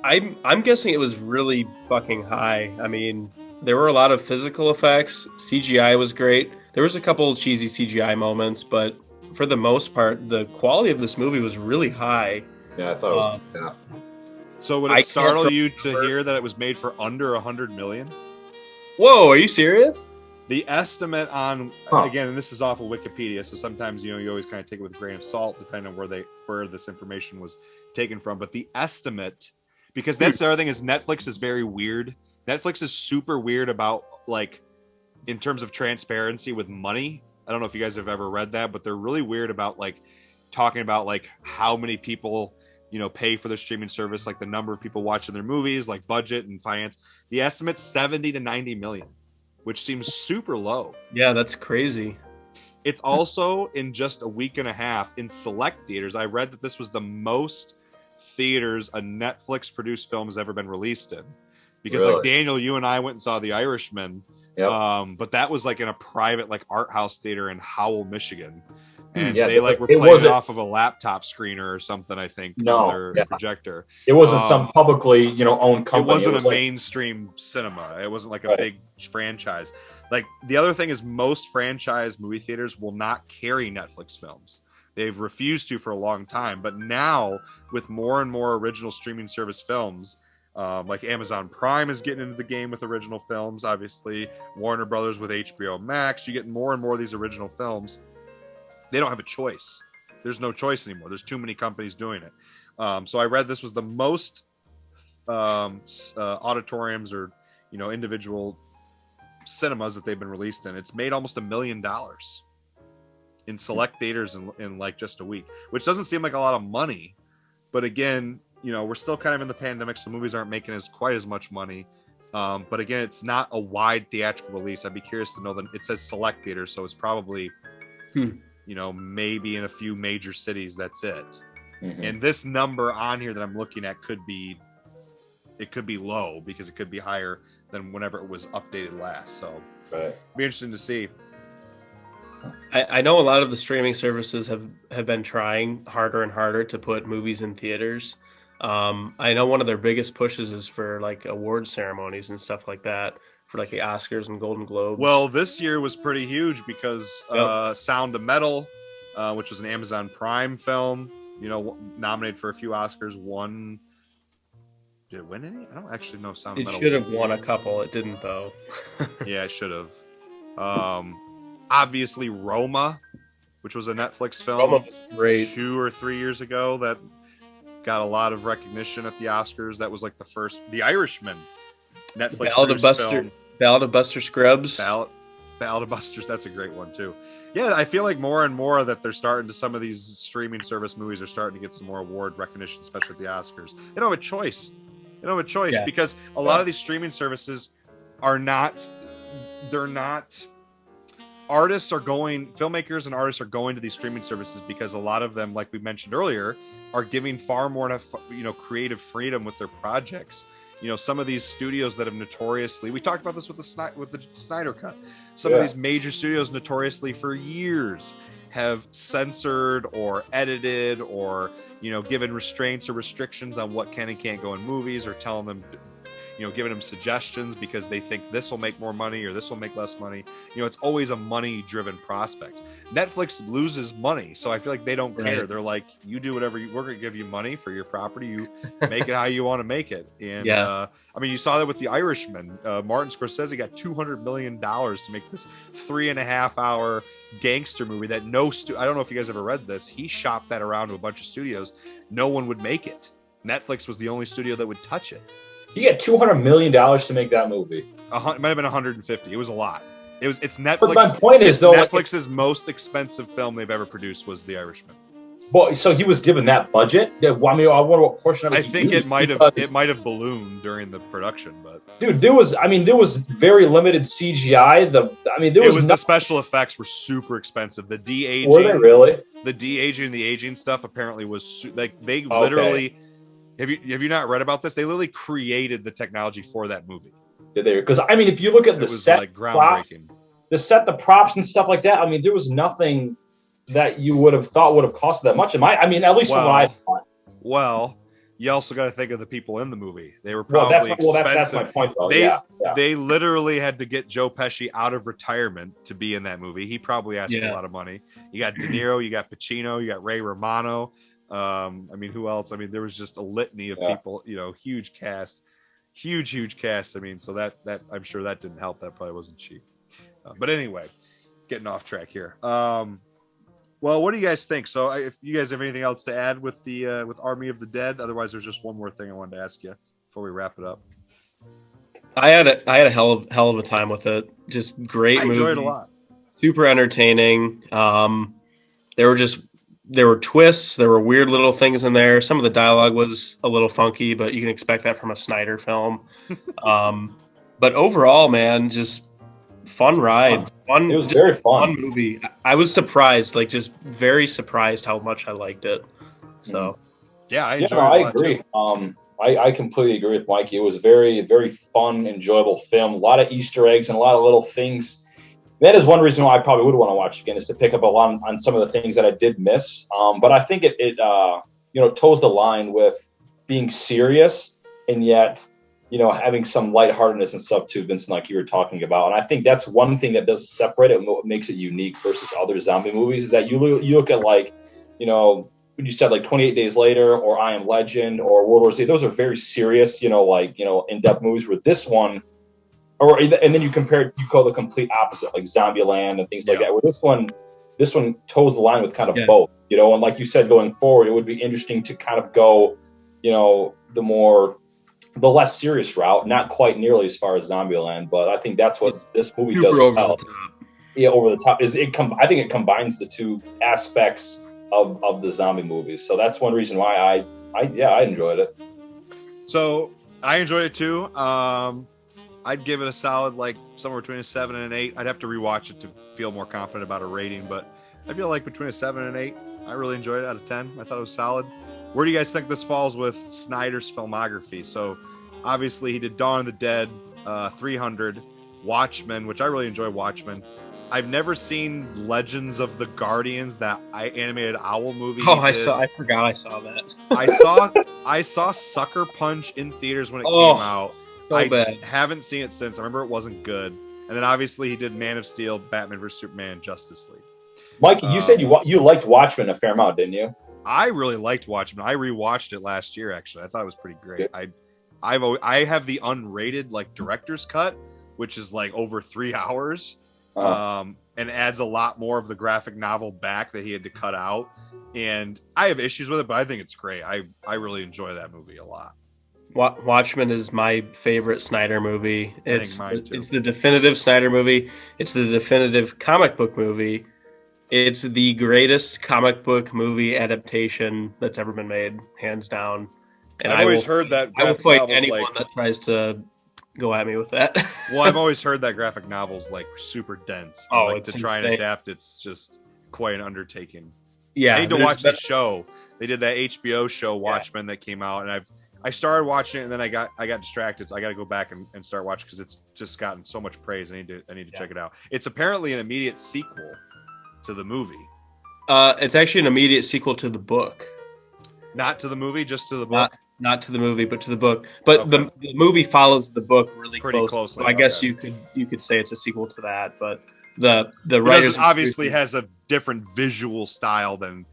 I'm guessing it was really fucking high. I mean, there were a lot of physical effects. CGI was great. There was a couple of cheesy CGI moments, but for the most part, the quality of this movie was really high. Yeah, I thought it was. Yeah. So would it startle you to hear that it was made for under $100 million? Whoa, are you serious? The estimate on, again, and this is off of Wikipedia, so sometimes you always kind of take it with a grain of salt, depending on where this information was taken from. But the estimate, because that's the other thing, is Netflix is very weird. Netflix is super weird about, like, in terms of transparency with money. I don't know if you guys have ever read that, but they're really weird about, like, talking about, like, how many people, pay for their streaming service, like the number of people watching their movies, like budget and finance. The estimate's 70 to 90 million, which seems super low. Yeah, that's crazy. It's also in just a week and a half in select theaters. I read that this was the most theaters a Netflix produced film has ever been released in. Because like Daniel, you and I went and saw The Irishman. Yep. But that was like in a private like art house theater in Howell, Michigan. And they like were playing it off of a laptop screener or something, I think, on their projector. It wasn't some publicly, owned company. It wasn't a mainstream cinema. It wasn't like a big franchise. Like the other thing is most franchise movie theaters will not carry Netflix films. They've refused to for a long time. But now with more and more original streaming service films, like Amazon Prime is getting into the game with original films. Obviously, Warner Brothers with HBO Max. You get more and more of these original films. They don't have a choice. There's no choice anymore. There's too many companies doing it. So I read this was the most auditoriums or individual cinemas that they've been released in. It's made almost $1 million in select theaters in like just a week, which doesn't seem like a lot of money. But again, we're still kind of in the pandemic, so movies aren't making quite as much money. But again, it's not a wide theatrical release. I'd be curious to know that it says select theaters, so it's probably maybe in a few major cities, that's it. Mm-hmm. And this number on here that I'm looking at could be low because it could be higher than whenever it was updated last. So it'd be interesting to see. I know a lot of the streaming services have been trying harder and harder to put movies in theaters. I know one of their biggest pushes is for like award ceremonies and stuff like that, for like the Oscars and Golden Globes. Well, this year was pretty huge because Sound of Metal, which was an Amazon Prime film, nominated for a few Oscars, won. Did it win any? I don't actually know. Sound of Metal. It should have won a couple. It didn't though. Yeah, it should have. Obviously, Roma, which was a Netflix film, great 2 or 3 years ago, that got a lot of recognition at the Oscars. That was like the first. The Irishman, Netflix film. Ballad of Buster Scruggs. Ballad of Buster's. That's a great one too. Yeah, I feel like more and more that they're starting to. Some of these streaming service movies are starting to get some more award recognition, especially at the Oscars. They don't have a choice. Because a lot of these streaming services are not. They're not. Filmmakers and artists are going to these streaming services because a lot of them, like we mentioned earlier, are giving far more creative freedom with their projects. Some of these studios that have notoriously, we talked about this with the Snyder Cut. Some of these major studios notoriously for years have censored or edited or, given restraints or restrictions on what can and can't go in movies, or telling them, giving them suggestions because they think this will make more money or this will make less money. It's always a money-driven prospect. Netflix loses money, so I feel like they don't care. They're like, you do whatever we're going to give you money for your property. You make it how you want to make it. And you saw that with The Irishman. Martin Scorsese got $200 million to make this 3.5-hour gangster movie that I don't know if you guys ever read this. He shopped that around to a bunch of studios. No one would make it. Netflix was the only studio that would touch it. He got $200 million to make that movie. It might have been 150. It was a lot. It's Netflix. But my point is, though, Netflix's most expensive film they've ever produced was The Irishman. Well, so he was given that budget. I wonder what portion of it. I think it might have ballooned during the production, but dude, there was very limited CGI. The special effects were super expensive. The de-aging, were they really? The de-aging and the aging stuff apparently was like they literally. Have you not read about this? They literally created the technology for that movie. Did they? Because if you look at the set, props, the props and stuff like that. There was nothing that you would have thought would have costed that much. At least from what I thought. Well, you also got to think of the people in the movie. They were probably expensive. That's my point, though. They literally had to get Joe Pesci out of retirement to be in that movie. He probably asked for a lot of money. You got De Niro, you got Pacino, you got Ray Romano. Who else? There was just a litany of people. Huge cast. So that I'm sure that didn't help. That probably wasn't cheap. But anyway, getting off track here. Well, what do you guys think? So, if you guys have anything else to add with the with Army of the Dead, otherwise, there's just one more thing I wanted to ask you before we wrap it up. I had a hell of a time with it. Just great movie. I enjoyed it a lot. Super entertaining. There were twists. There were weird little things in there. Some of the dialogue was a little funky, but you can expect that from a Snyder film. But overall, man, just fun ride. Fun. It was very fun movie. I was surprised, just very surprised how much I liked it. So, I enjoyed it. I agree. I completely agree with Mikey. It was very, very fun, enjoyable film. A lot of Easter eggs and a lot of little things. That is one reason why I probably would want to watch again, is to pick up a lot on some of the things that I did miss. But I think it toes the line with being serious and yet, having some lightheartedness and stuff too, Vincent, like you were talking about. And I think that's one thing that does separate it and what makes it unique versus other zombie movies is that you look at when you said 28 Days Later or I Am Legend or World War Z, those are very serious, in-depth movies. With this one, and then you call the complete opposite, like Zombieland and things like that. Where this one toes the line with kind of both, and like you said, going forward, it would be interesting to kind of go, the less serious route, not quite nearly as far as Zombieland, but I think that's what this movie does well. Over the top is it. I think it combines the two aspects of the zombie movies. So that's one reason why I enjoyed it. So I enjoyed it too. I'd give it a solid somewhere between a 7 and an 8. I'd have to rewatch it to feel more confident about a rating, but I feel like between a 7 and an 8. I really enjoyed it out of 10. I thought it was solid. Where do you guys think this falls with Snyder's filmography? So obviously he did Dawn of the Dead, 300, Watchmen, which I really enjoy Watchmen. I've never seen Legends of the Guardians, that animated owl movie. Oh, I forgot I saw that. I saw Sucker Punch in theaters when it came out. So bad. Haven't seen it since. I remember it wasn't good. And then obviously he did Man of Steel, Batman vs Superman, Justice League. Mikey, you said you liked Watchmen a fair amount, didn't you? I really liked Watchmen. I rewatched it last year. Actually, I thought it was pretty great. I have the unrated director's cut, which is over 3 hours, and adds a lot more of the graphic novel back that he had to cut out. And I have issues with it, but I think it's great. I really enjoy that movie a lot. Watchmen is my favorite Snyder movie. It's the definitive Snyder movie. It's the definitive comic book movie. It's the greatest comic book movie adaptation that's ever been made, hands down. And I've always heard that. I will fight anyone that tries to go at me with that. Well, I've always heard that graphic novel's super dense. To try and adapt, it's just quite an undertaking. Yeah, I need to watch the show. They did that HBO show Watchmen that came out, and I started watching it, and then I got distracted, so I got to go back and start watching because it's just gotten so much praise. I need to check it out. It's apparently an immediate sequel to the movie. It's actually an immediate sequel to the book. Not to the movie, just to the book. not to the movie, but to the book. But Okay. the movie follows the book really Pretty closely. closely, So I guess okay. you could say it's a sequel to that. But the It writers obviously has a different visual style than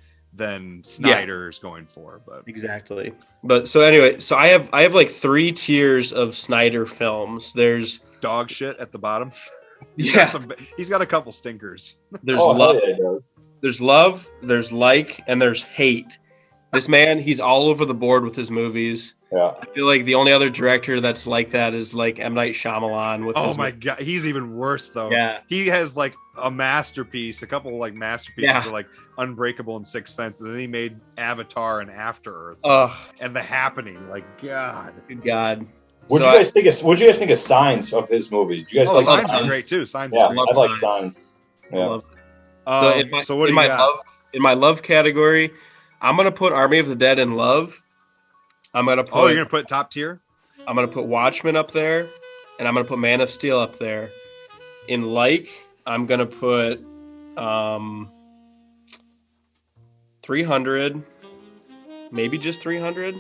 Snyder's going for, but exactly. But so anyway, so I have like 3 tiers of Snyder films. There's dog shit at the bottom. yeah, He's got a couple stinkers. there's Oh, hell love, yeah, it does. there's love, there's like, and there's hate. This man, he's all over the board with his movies. Yeah. I feel like the only other director that's like that is like M. Night Shyamalan. With Oh his my god, he's even worse though. Yeah. He has like a masterpiece, a couple of like masterpieces Yeah. for like Unbreakable and Sixth Sense, and then he made Avatar and After Earth and The Happening. Like, God, good God. What do you guys think of Signs of his movie? Do you guys like Signs Signs? is great too. Signs Yeah, is great. I like Signs. Yeah. So what do you got? In my love category, I'm gonna put Army of the Dead in love. I'm gonna put. Oh, you're gonna put top tier? I'm gonna put Watchmen up there, and I'm gonna put Man of Steel up there. In like, I'm gonna put 300, maybe just 300.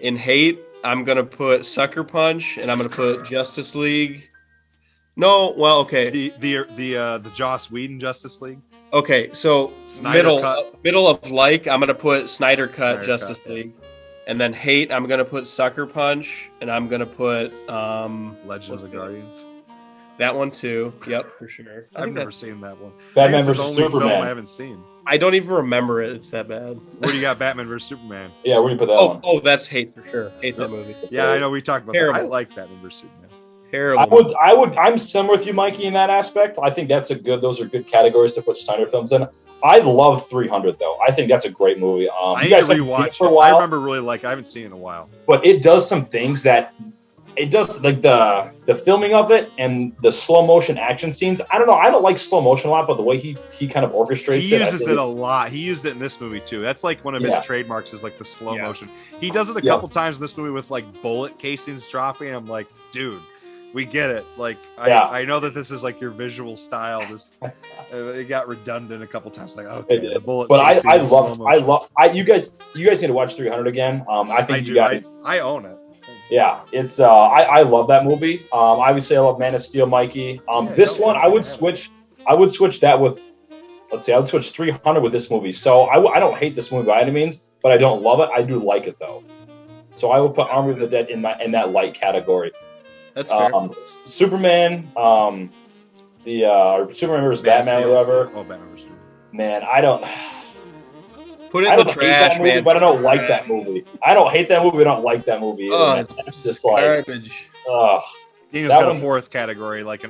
In hate, I'm gonna put Sucker Punch, and I'm gonna put Justice League. No, well, okay. The Joss Whedon Justice League. Okay, so middle of like, I'm gonna put Snyder Cut Justice League, and then hate, I'm gonna put Sucker Punch, and I'm gonna put Legends of the Guardians. That one too. Yep, for sure. I've never seen that one. Batman vs Superman. Superman. Film I haven't seen. I don't even remember it. It's that bad. Where do you got Batman vs Superman? Yeah, where do you put that one? Oh, that's hate for sure. Hate that movie. Yeah, I know we talked about that. I like Batman vs Superman. Terrible. I'm similar with you, Mikey, in that aspect. I think those are good categories to put Snyder films in. I love 300 though. I think that's a great movie. I you guys need to rewatch it for a while. I remember I haven't seen it in a while. But it does some things that it does, like the filming of it and the slow motion action scenes. I don't know. I don't like slow motion a lot, but the way he kind of orchestrates he uses it a lot. He used it in this movie too. That's like one of his trademarks is like the slow motion. He does it a couple times in this movie with like bullet casings dropping. I'm like, dude, we get it. Like, I know that this is like your visual style. This it got redundant a couple times. Like, okay, the bullet. But I love. You guys need to watch 300 again. I think you guys. I own it. Yeah, it's. I love that movie. Obviously, I love Man of Steel, Mikey. This one, I would switch. I would switch that with. Let's see, I would switch 300 with this movie. So I don't hate this movie by any means, but I don't love it. I do like it though. So I would put Army of the Dead in that light category. That's fair. Superman, Superman vs. Batman or whatever. Oh, Batman vs. Superman. Man, I don't. Put it in the trash, movie, man. But I don't like that movie. I don't hate that movie. I don't like that movie. It's just like garbage. Daniel's got a fourth category, like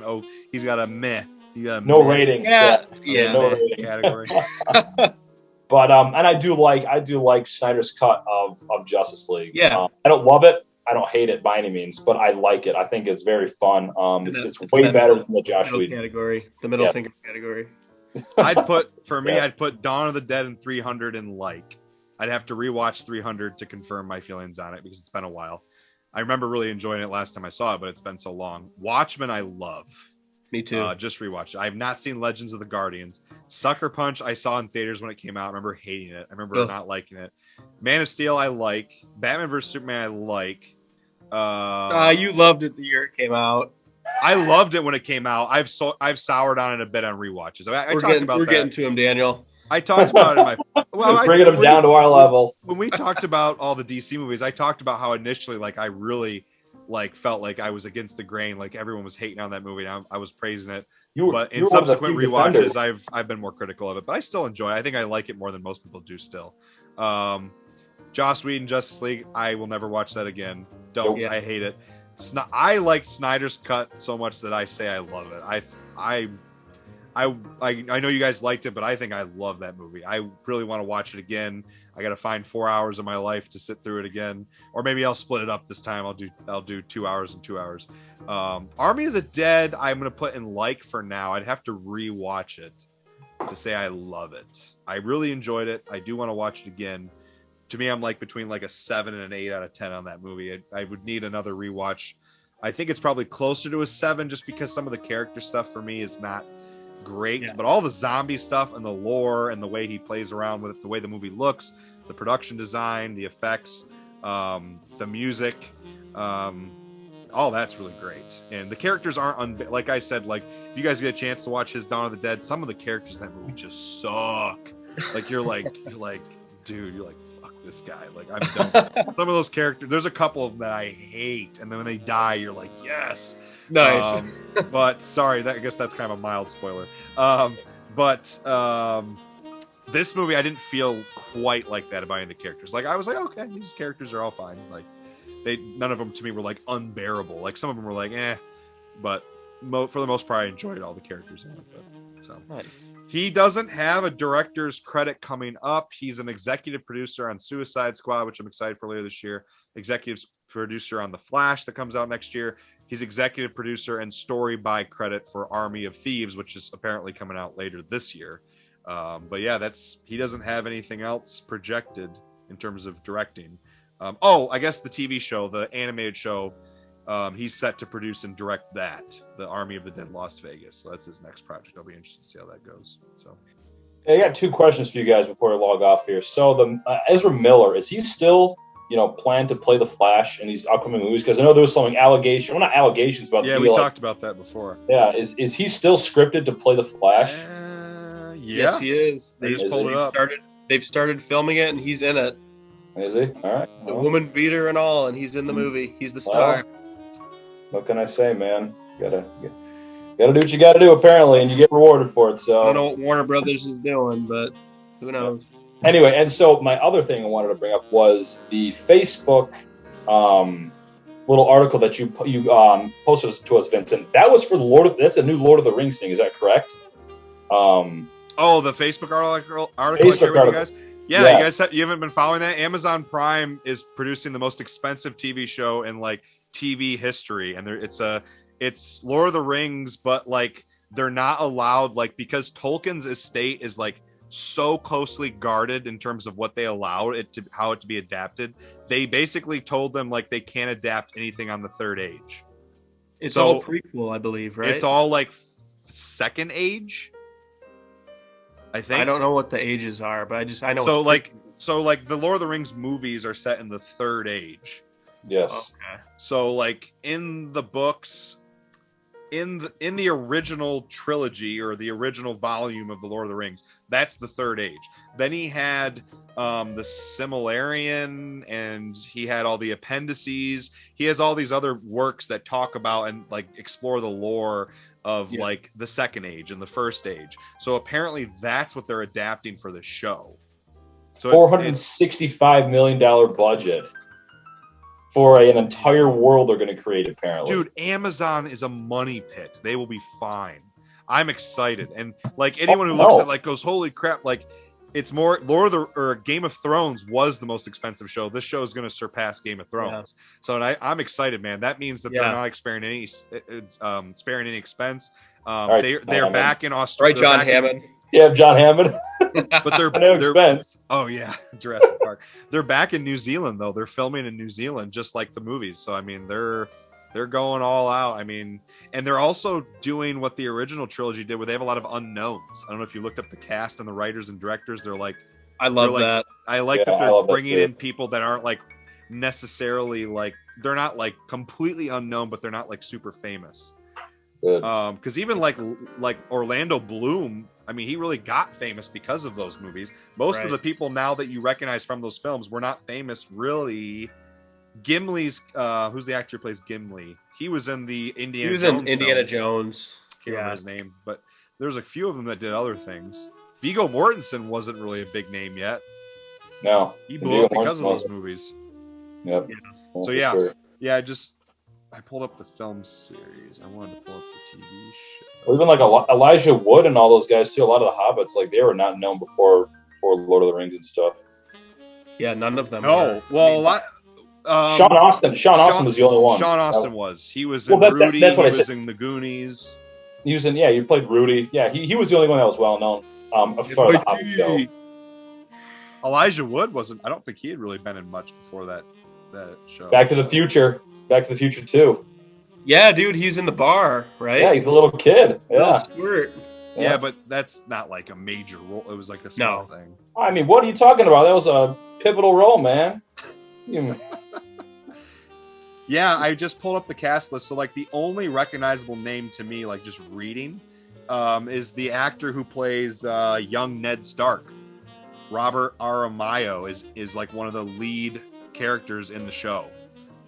he's got a meh. No rating. Yeah. No rating category. But and I do like Snyder's cut of Justice League. Yeah. I don't love it. I don't hate it by any means, but I like it. I think it's very fun. It's way better than the Josh Whedon category, the middle finger category. I'd put Dawn of the Dead and 300 in like. I'd have to rewatch 300 to confirm my feelings on it because it's been a while. I remember really enjoying it last time I saw it, but it's been so long. Watchmen, I love. Me too. Just rewatched it. I have not seen Legends of the Guardians. Sucker Punch, I saw in theaters when it came out. I remember hating it. I remember not liking it. Man of Steel, I like. Batman vs. Superman, I like. You loved it the year it came out. I loved it when it came out. I've soured on it a bit on rewatches. We're getting to him, Daniel. I talked about it in my bringing them down to our level. When we talked about all the DC movies, I talked about how initially, like, I really felt like I was against the grain. Like everyone was hating on that movie. I was praising it. But in subsequent rewatches, I've been more critical of it. But I still enjoy it. I think I like it more than most people do still. Joss Whedon, Justice League, I will never watch that again. I hate it. I like Snyder's cut so much that I say I love it. I know you guys liked it, but I think I love that movie. I really want to watch it again. I got to find 4 hours of my life to sit through it again, or maybe I'll split it up this time. I'll do 2 hours and 2 hours. Army of the Dead, I'm gonna put in like for now. I'd have to rewatch it to say I love it. I really enjoyed it. I do want to watch it again. To me, I'm like between like a 7 and an 8 out of 10 on that movie. I would need another rewatch. I think it's probably closer to a 7 just because some of the character stuff for me is not great, but all the zombie stuff and the lore and the way he plays around with it, the way the movie looks, the production design, the effects, the music, all that's really great. And the characters aren't like I said, like if you guys get a chance to watch his Dawn of the Dead, some of the characters in that movie just suck. Like you're like, dude, you're like, fuck this guy. Like I'm done. Some of those characters, there's a couple of them that I hate, and then when they die, you're like, yes. Nice. But sorry, I guess that's kind of a mild spoiler. This movie, I didn't feel quite like that about any of the characters. Like I was like, okay, these characters are all fine. Like none of them to me were like unbearable. Like some of them were like, but for the most part, I enjoyed all the characters in it. So nice. He doesn't have a director's credit coming up. He's an executive producer on Suicide Squad, which I'm excited for later this year. Executive producer on The Flash that comes out next year. He's executive producer and story by credit for Army of Thieves, which is apparently coming out later this year. But yeah, he doesn't have anything else projected in terms of directing. I guess the TV show, the animated show, he's set to produce and direct that, the Army of the Dead Las Vegas. So that's his next project. I'll be interested to see how that goes. So I got 2 questions for you guys before I log off here. So the Ezra Miller, is he still planned to play the Flash in these upcoming movies? Because I know there was some allegation, well, not allegations, but yeah, we talked about that before. Yeah, is he still scripted to play the Flash? Yeah. Yes, he is. They just pulled it up. They've started filming it, and he's in it. Is he? All right. The woman beater and all, and he's in the movie. He's the star. What can I say, man? Gotta do what you gotta do, apparently, and you get rewarded for it. So I don't know what Warner Brothers is doing, but who knows? Anyway, and so my other thing I wanted to bring up was the Facebook little article that you posted to us, Vincent. That was for that's a new Lord of the Rings thing. Is that correct? The Facebook article I shared with you guys. Yeah, yes. You haven't been following that? Amazon Prime is producing the most expensive TV show in like TV history, and it's Lord of the Rings, but like they're not allowed, like, because Tolkien's estate is like so closely guarded in terms of what they allow how it to be adapted. They basically told them like they can't adapt anything on the Third Age. It's all prequel, I believe, right? It's all like Second Age, I think. I don't know what the ages are, but I know. So like the Lord of the Rings movies are set in the Third Age. Yes. Okay. So like in the books, in the original trilogy or the original volume of the Lord of the Rings, that's the Third Age. Then he had the Silmarillion, and he had all the appendices. He has all these other works that talk about and like explore the lore of like the Second Age and the First Age. So apparently that's what they're adapting for the show. So $465 million budget for an entire world they're going to create, apparently. Dude, Amazon is a money pit. They will be fine. I'm excited. And like anyone who looks at like goes, holy crap, like it's more Game of Thrones was the most expensive show. This show is going to surpass Game of Thrones. Yeah. So I'm excited, man. That means that they're not sparing any expense. They're back in Australia. Right, John Hammond. Yeah, John Hammond. But they're expense. Oh yeah, Jurassic Park. They're back in New Zealand though. They're filming in New Zealand just like the movies. So I mean, they're going all out. I mean, and they're also doing what the original trilogy did, where they have a lot of unknowns. I don't know if you looked up the cast and the writers and directors. They're like, I love that. I like that they're bringing in people that aren't like necessarily like, they're not like completely unknown, but they're not like super famous. Because even like Orlando Bloom, I mean, he really got famous because of those movies. Most of the people now that you recognize from those films were not famous, really. Gimli's, who's the actor who plays Gimli? He was in the Indiana Jones. Can't remember his name, but there's a few of them that did other things. Viggo Mortensen wasn't really a big name yet. No, he blew up because of those movies. Yep. Yeah. So yeah, sure. I pulled up the film series. I wanted to pull up the TV show. Even like Elijah Wood and all those guys too. A lot of the hobbits, like they were not known before Lord of the Rings and stuff. Yeah, none of them. No, well, a lot. Sean Austin was the only one. Sean Austin was. He was in Rudy. He was in The Goonies. He was in. Yeah, you played Rudy. Yeah, he was the only one that was well known. As far as the hobbits go. Elijah Wood wasn't. I don't think he had really been in much before that show. Back to the Future 2. Yeah, dude, he's in the bar, right? Yeah, he's a little kid. Yeah, yeah, but that's not like a major role. It was like a small thing. I mean, what are you talking about? That was a pivotal role, man. Yeah, I just pulled up the cast list. So, like, the only recognizable name to me, like, just reading, is the actor who plays young Ned Stark. Robert Aramayo is like one of the lead characters in the show.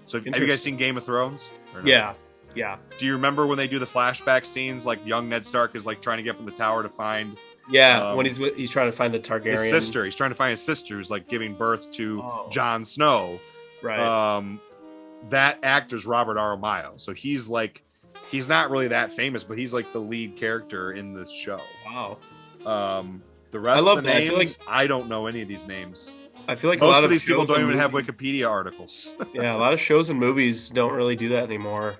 So, have you guys seen Game of Thrones? Or no? Yeah. Do you remember when they do the flashback scenes? Like, young Ned Stark is like trying to get up in the tower to find. Yeah, when he's trying to find the Targaryen. His sister. He's trying to find his sister who's like giving birth to Jon Snow. Right. That actor's Robert Aramayo. So he's not really that famous, but he's like the lead character in this show. Wow. The rest of the names, I don't know any of these names. I feel like most a lot of these people don't even have Wikipedia articles. Yeah, a lot of shows and movies don't really do that anymore.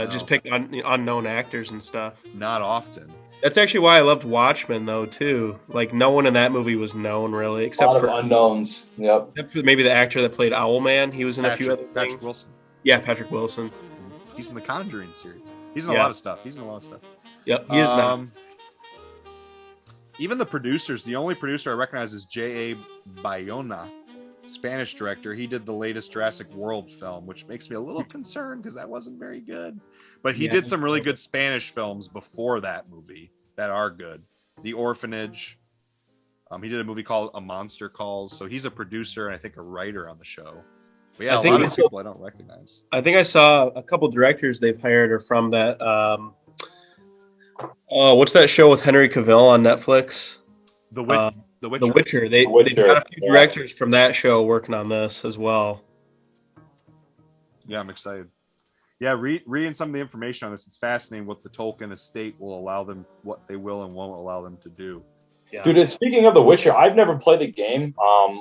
Just pick unknown actors and stuff. Not often. That's actually why I loved Watchmen, though, too. Like, no one in that movie was known, really, except for unknowns. Yep. Except for maybe the actor that played Owlman. He was in a few other things. Patrick Wilson. Yeah, Patrick Wilson. He's in the Conjuring series. He's in a lot of stuff. Yep, he is now. Even the producers, the only producer I recognize is J.A. Bayona, Spanish director. He did the latest Jurassic World film, which makes me a little concerned because that wasn't very good. But he did some really good Spanish films before that movie that are good. The Orphanage. He did a movie called A Monster Calls. So he's a producer and I think a writer on the show. But yeah, a lot of people I don't recognize. I think I saw a couple directors they've hired are from that. What's that show with Henry Cavill on Netflix? The Witcher. The Witcher. They've got a few directors from that show working on this as well. Yeah, I'm excited. Yeah, reading some of the information on this, it's fascinating what the Tolkien estate will allow them, what they will and won't allow them to do. Yeah. Dude, speaking of The Witcher, I've never played the game.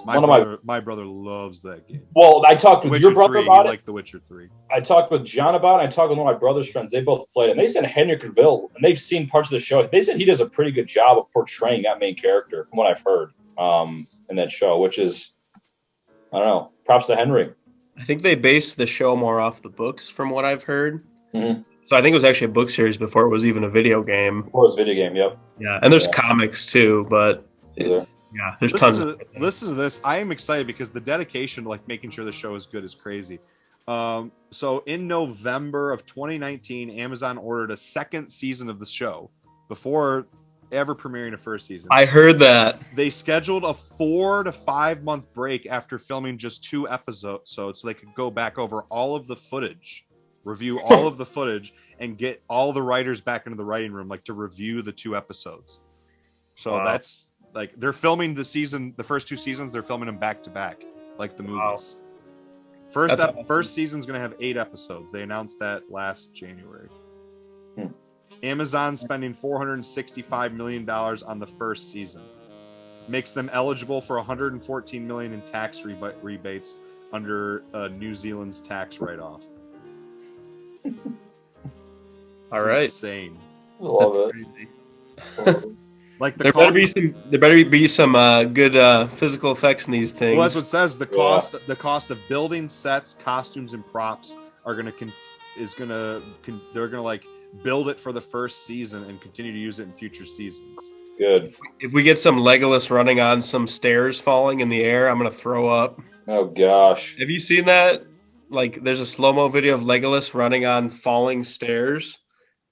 My brother loves that game. Well, I talked with your brother about it. Like The Witcher 3. I talked with John about it. I talked with one of my brother's friends. They both played it. And they said Henry Cavill, and they've seen parts of the show. They said he does a pretty good job of portraying that main character, from what I've heard in that show, which is, I don't know, props to Henry. I think they based the show more off the books, from what I've heard. Mm-hmm. So I think it was actually a book series before it was even a video game. Before it was a video game, yep. Yeah, and there's comics too, but there's tons of listen to this. I am excited because the dedication to like making sure the show is good is crazy. So in November of 2019, Amazon ordered a second season of the show before ever premiering a first season. I heard that. They scheduled a 4 to 5 month break after filming just 2 episodes so they could go back over all of the footage, review all of the footage, and get all the writers back into the writing room, like to review the 2 episodes. So that's like they're filming the first 2 seasons, they're filming them back to back, like the movies. First season's gonna have 8 episodes. They announced that last January. Amazon spending $465 million on the first season makes them eligible for $114 million in tax rebates under New Zealand's tax write-off. All right, insane. Love it. Like there better be some good physical effects in these things. Well, that's what it says. The cost of building sets, costumes, and props they're gonna like build it for the first season and continue to use it in future seasons. Good. If we get some Legolas running on some stairs falling in the air, I'm gonna throw up. Oh gosh. Have you seen that? Like, there's a slow-mo video of Legolas running on falling stairs,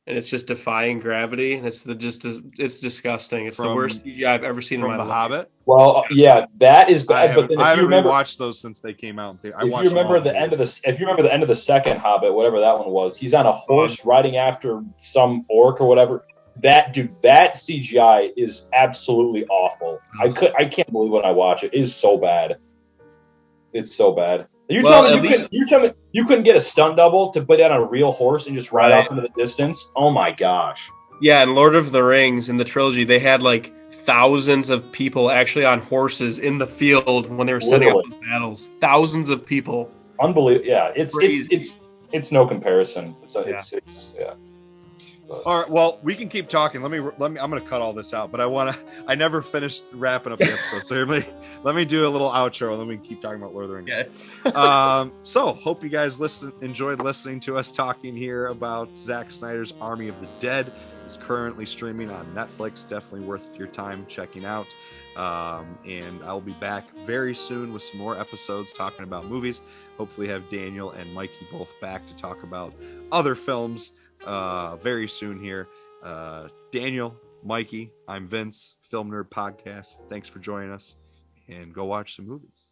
and it's just defying gravity, and it's disgusting. It's the worst CGI I've ever seen in my life. From The Hobbit? Well, yeah, that is bad. But then I haven't watched those since they came out. If you remember the end of the second Hobbit, whatever that one was, he's on a horse riding after some orc or whatever. That CGI is absolutely awful. I can't believe when I watch it. It is so bad. It's so bad. You tell me you couldn't get a stunt double to put down a real horse and just ride off into the distance? Oh my gosh. Yeah, in Lord of the Rings, in the trilogy, they had like thousands of people actually on horses in the field when they were setting up those battles. Thousands of people. Unbelievable. Yeah, it's no comparison. But. All right. Well, we can keep talking. Let me. I'm going to cut all this out, but I never finished wrapping up the episode. So let me do a little outro, and then we can keep talking about Lord of the Rings. Yeah. So hope you guys enjoyed listening to us talking here about Zack Snyder's Army of the Dead. It's currently streaming on Netflix. Definitely worth your time checking out. And I'll be back very soon with some more episodes talking about movies. Hopefully have Daniel and Mikey both back to talk about other films very soon here. Daniel, Mikey, I'm Vince, Film Nerd Podcast. Thanks for joining us, and go watch some movies.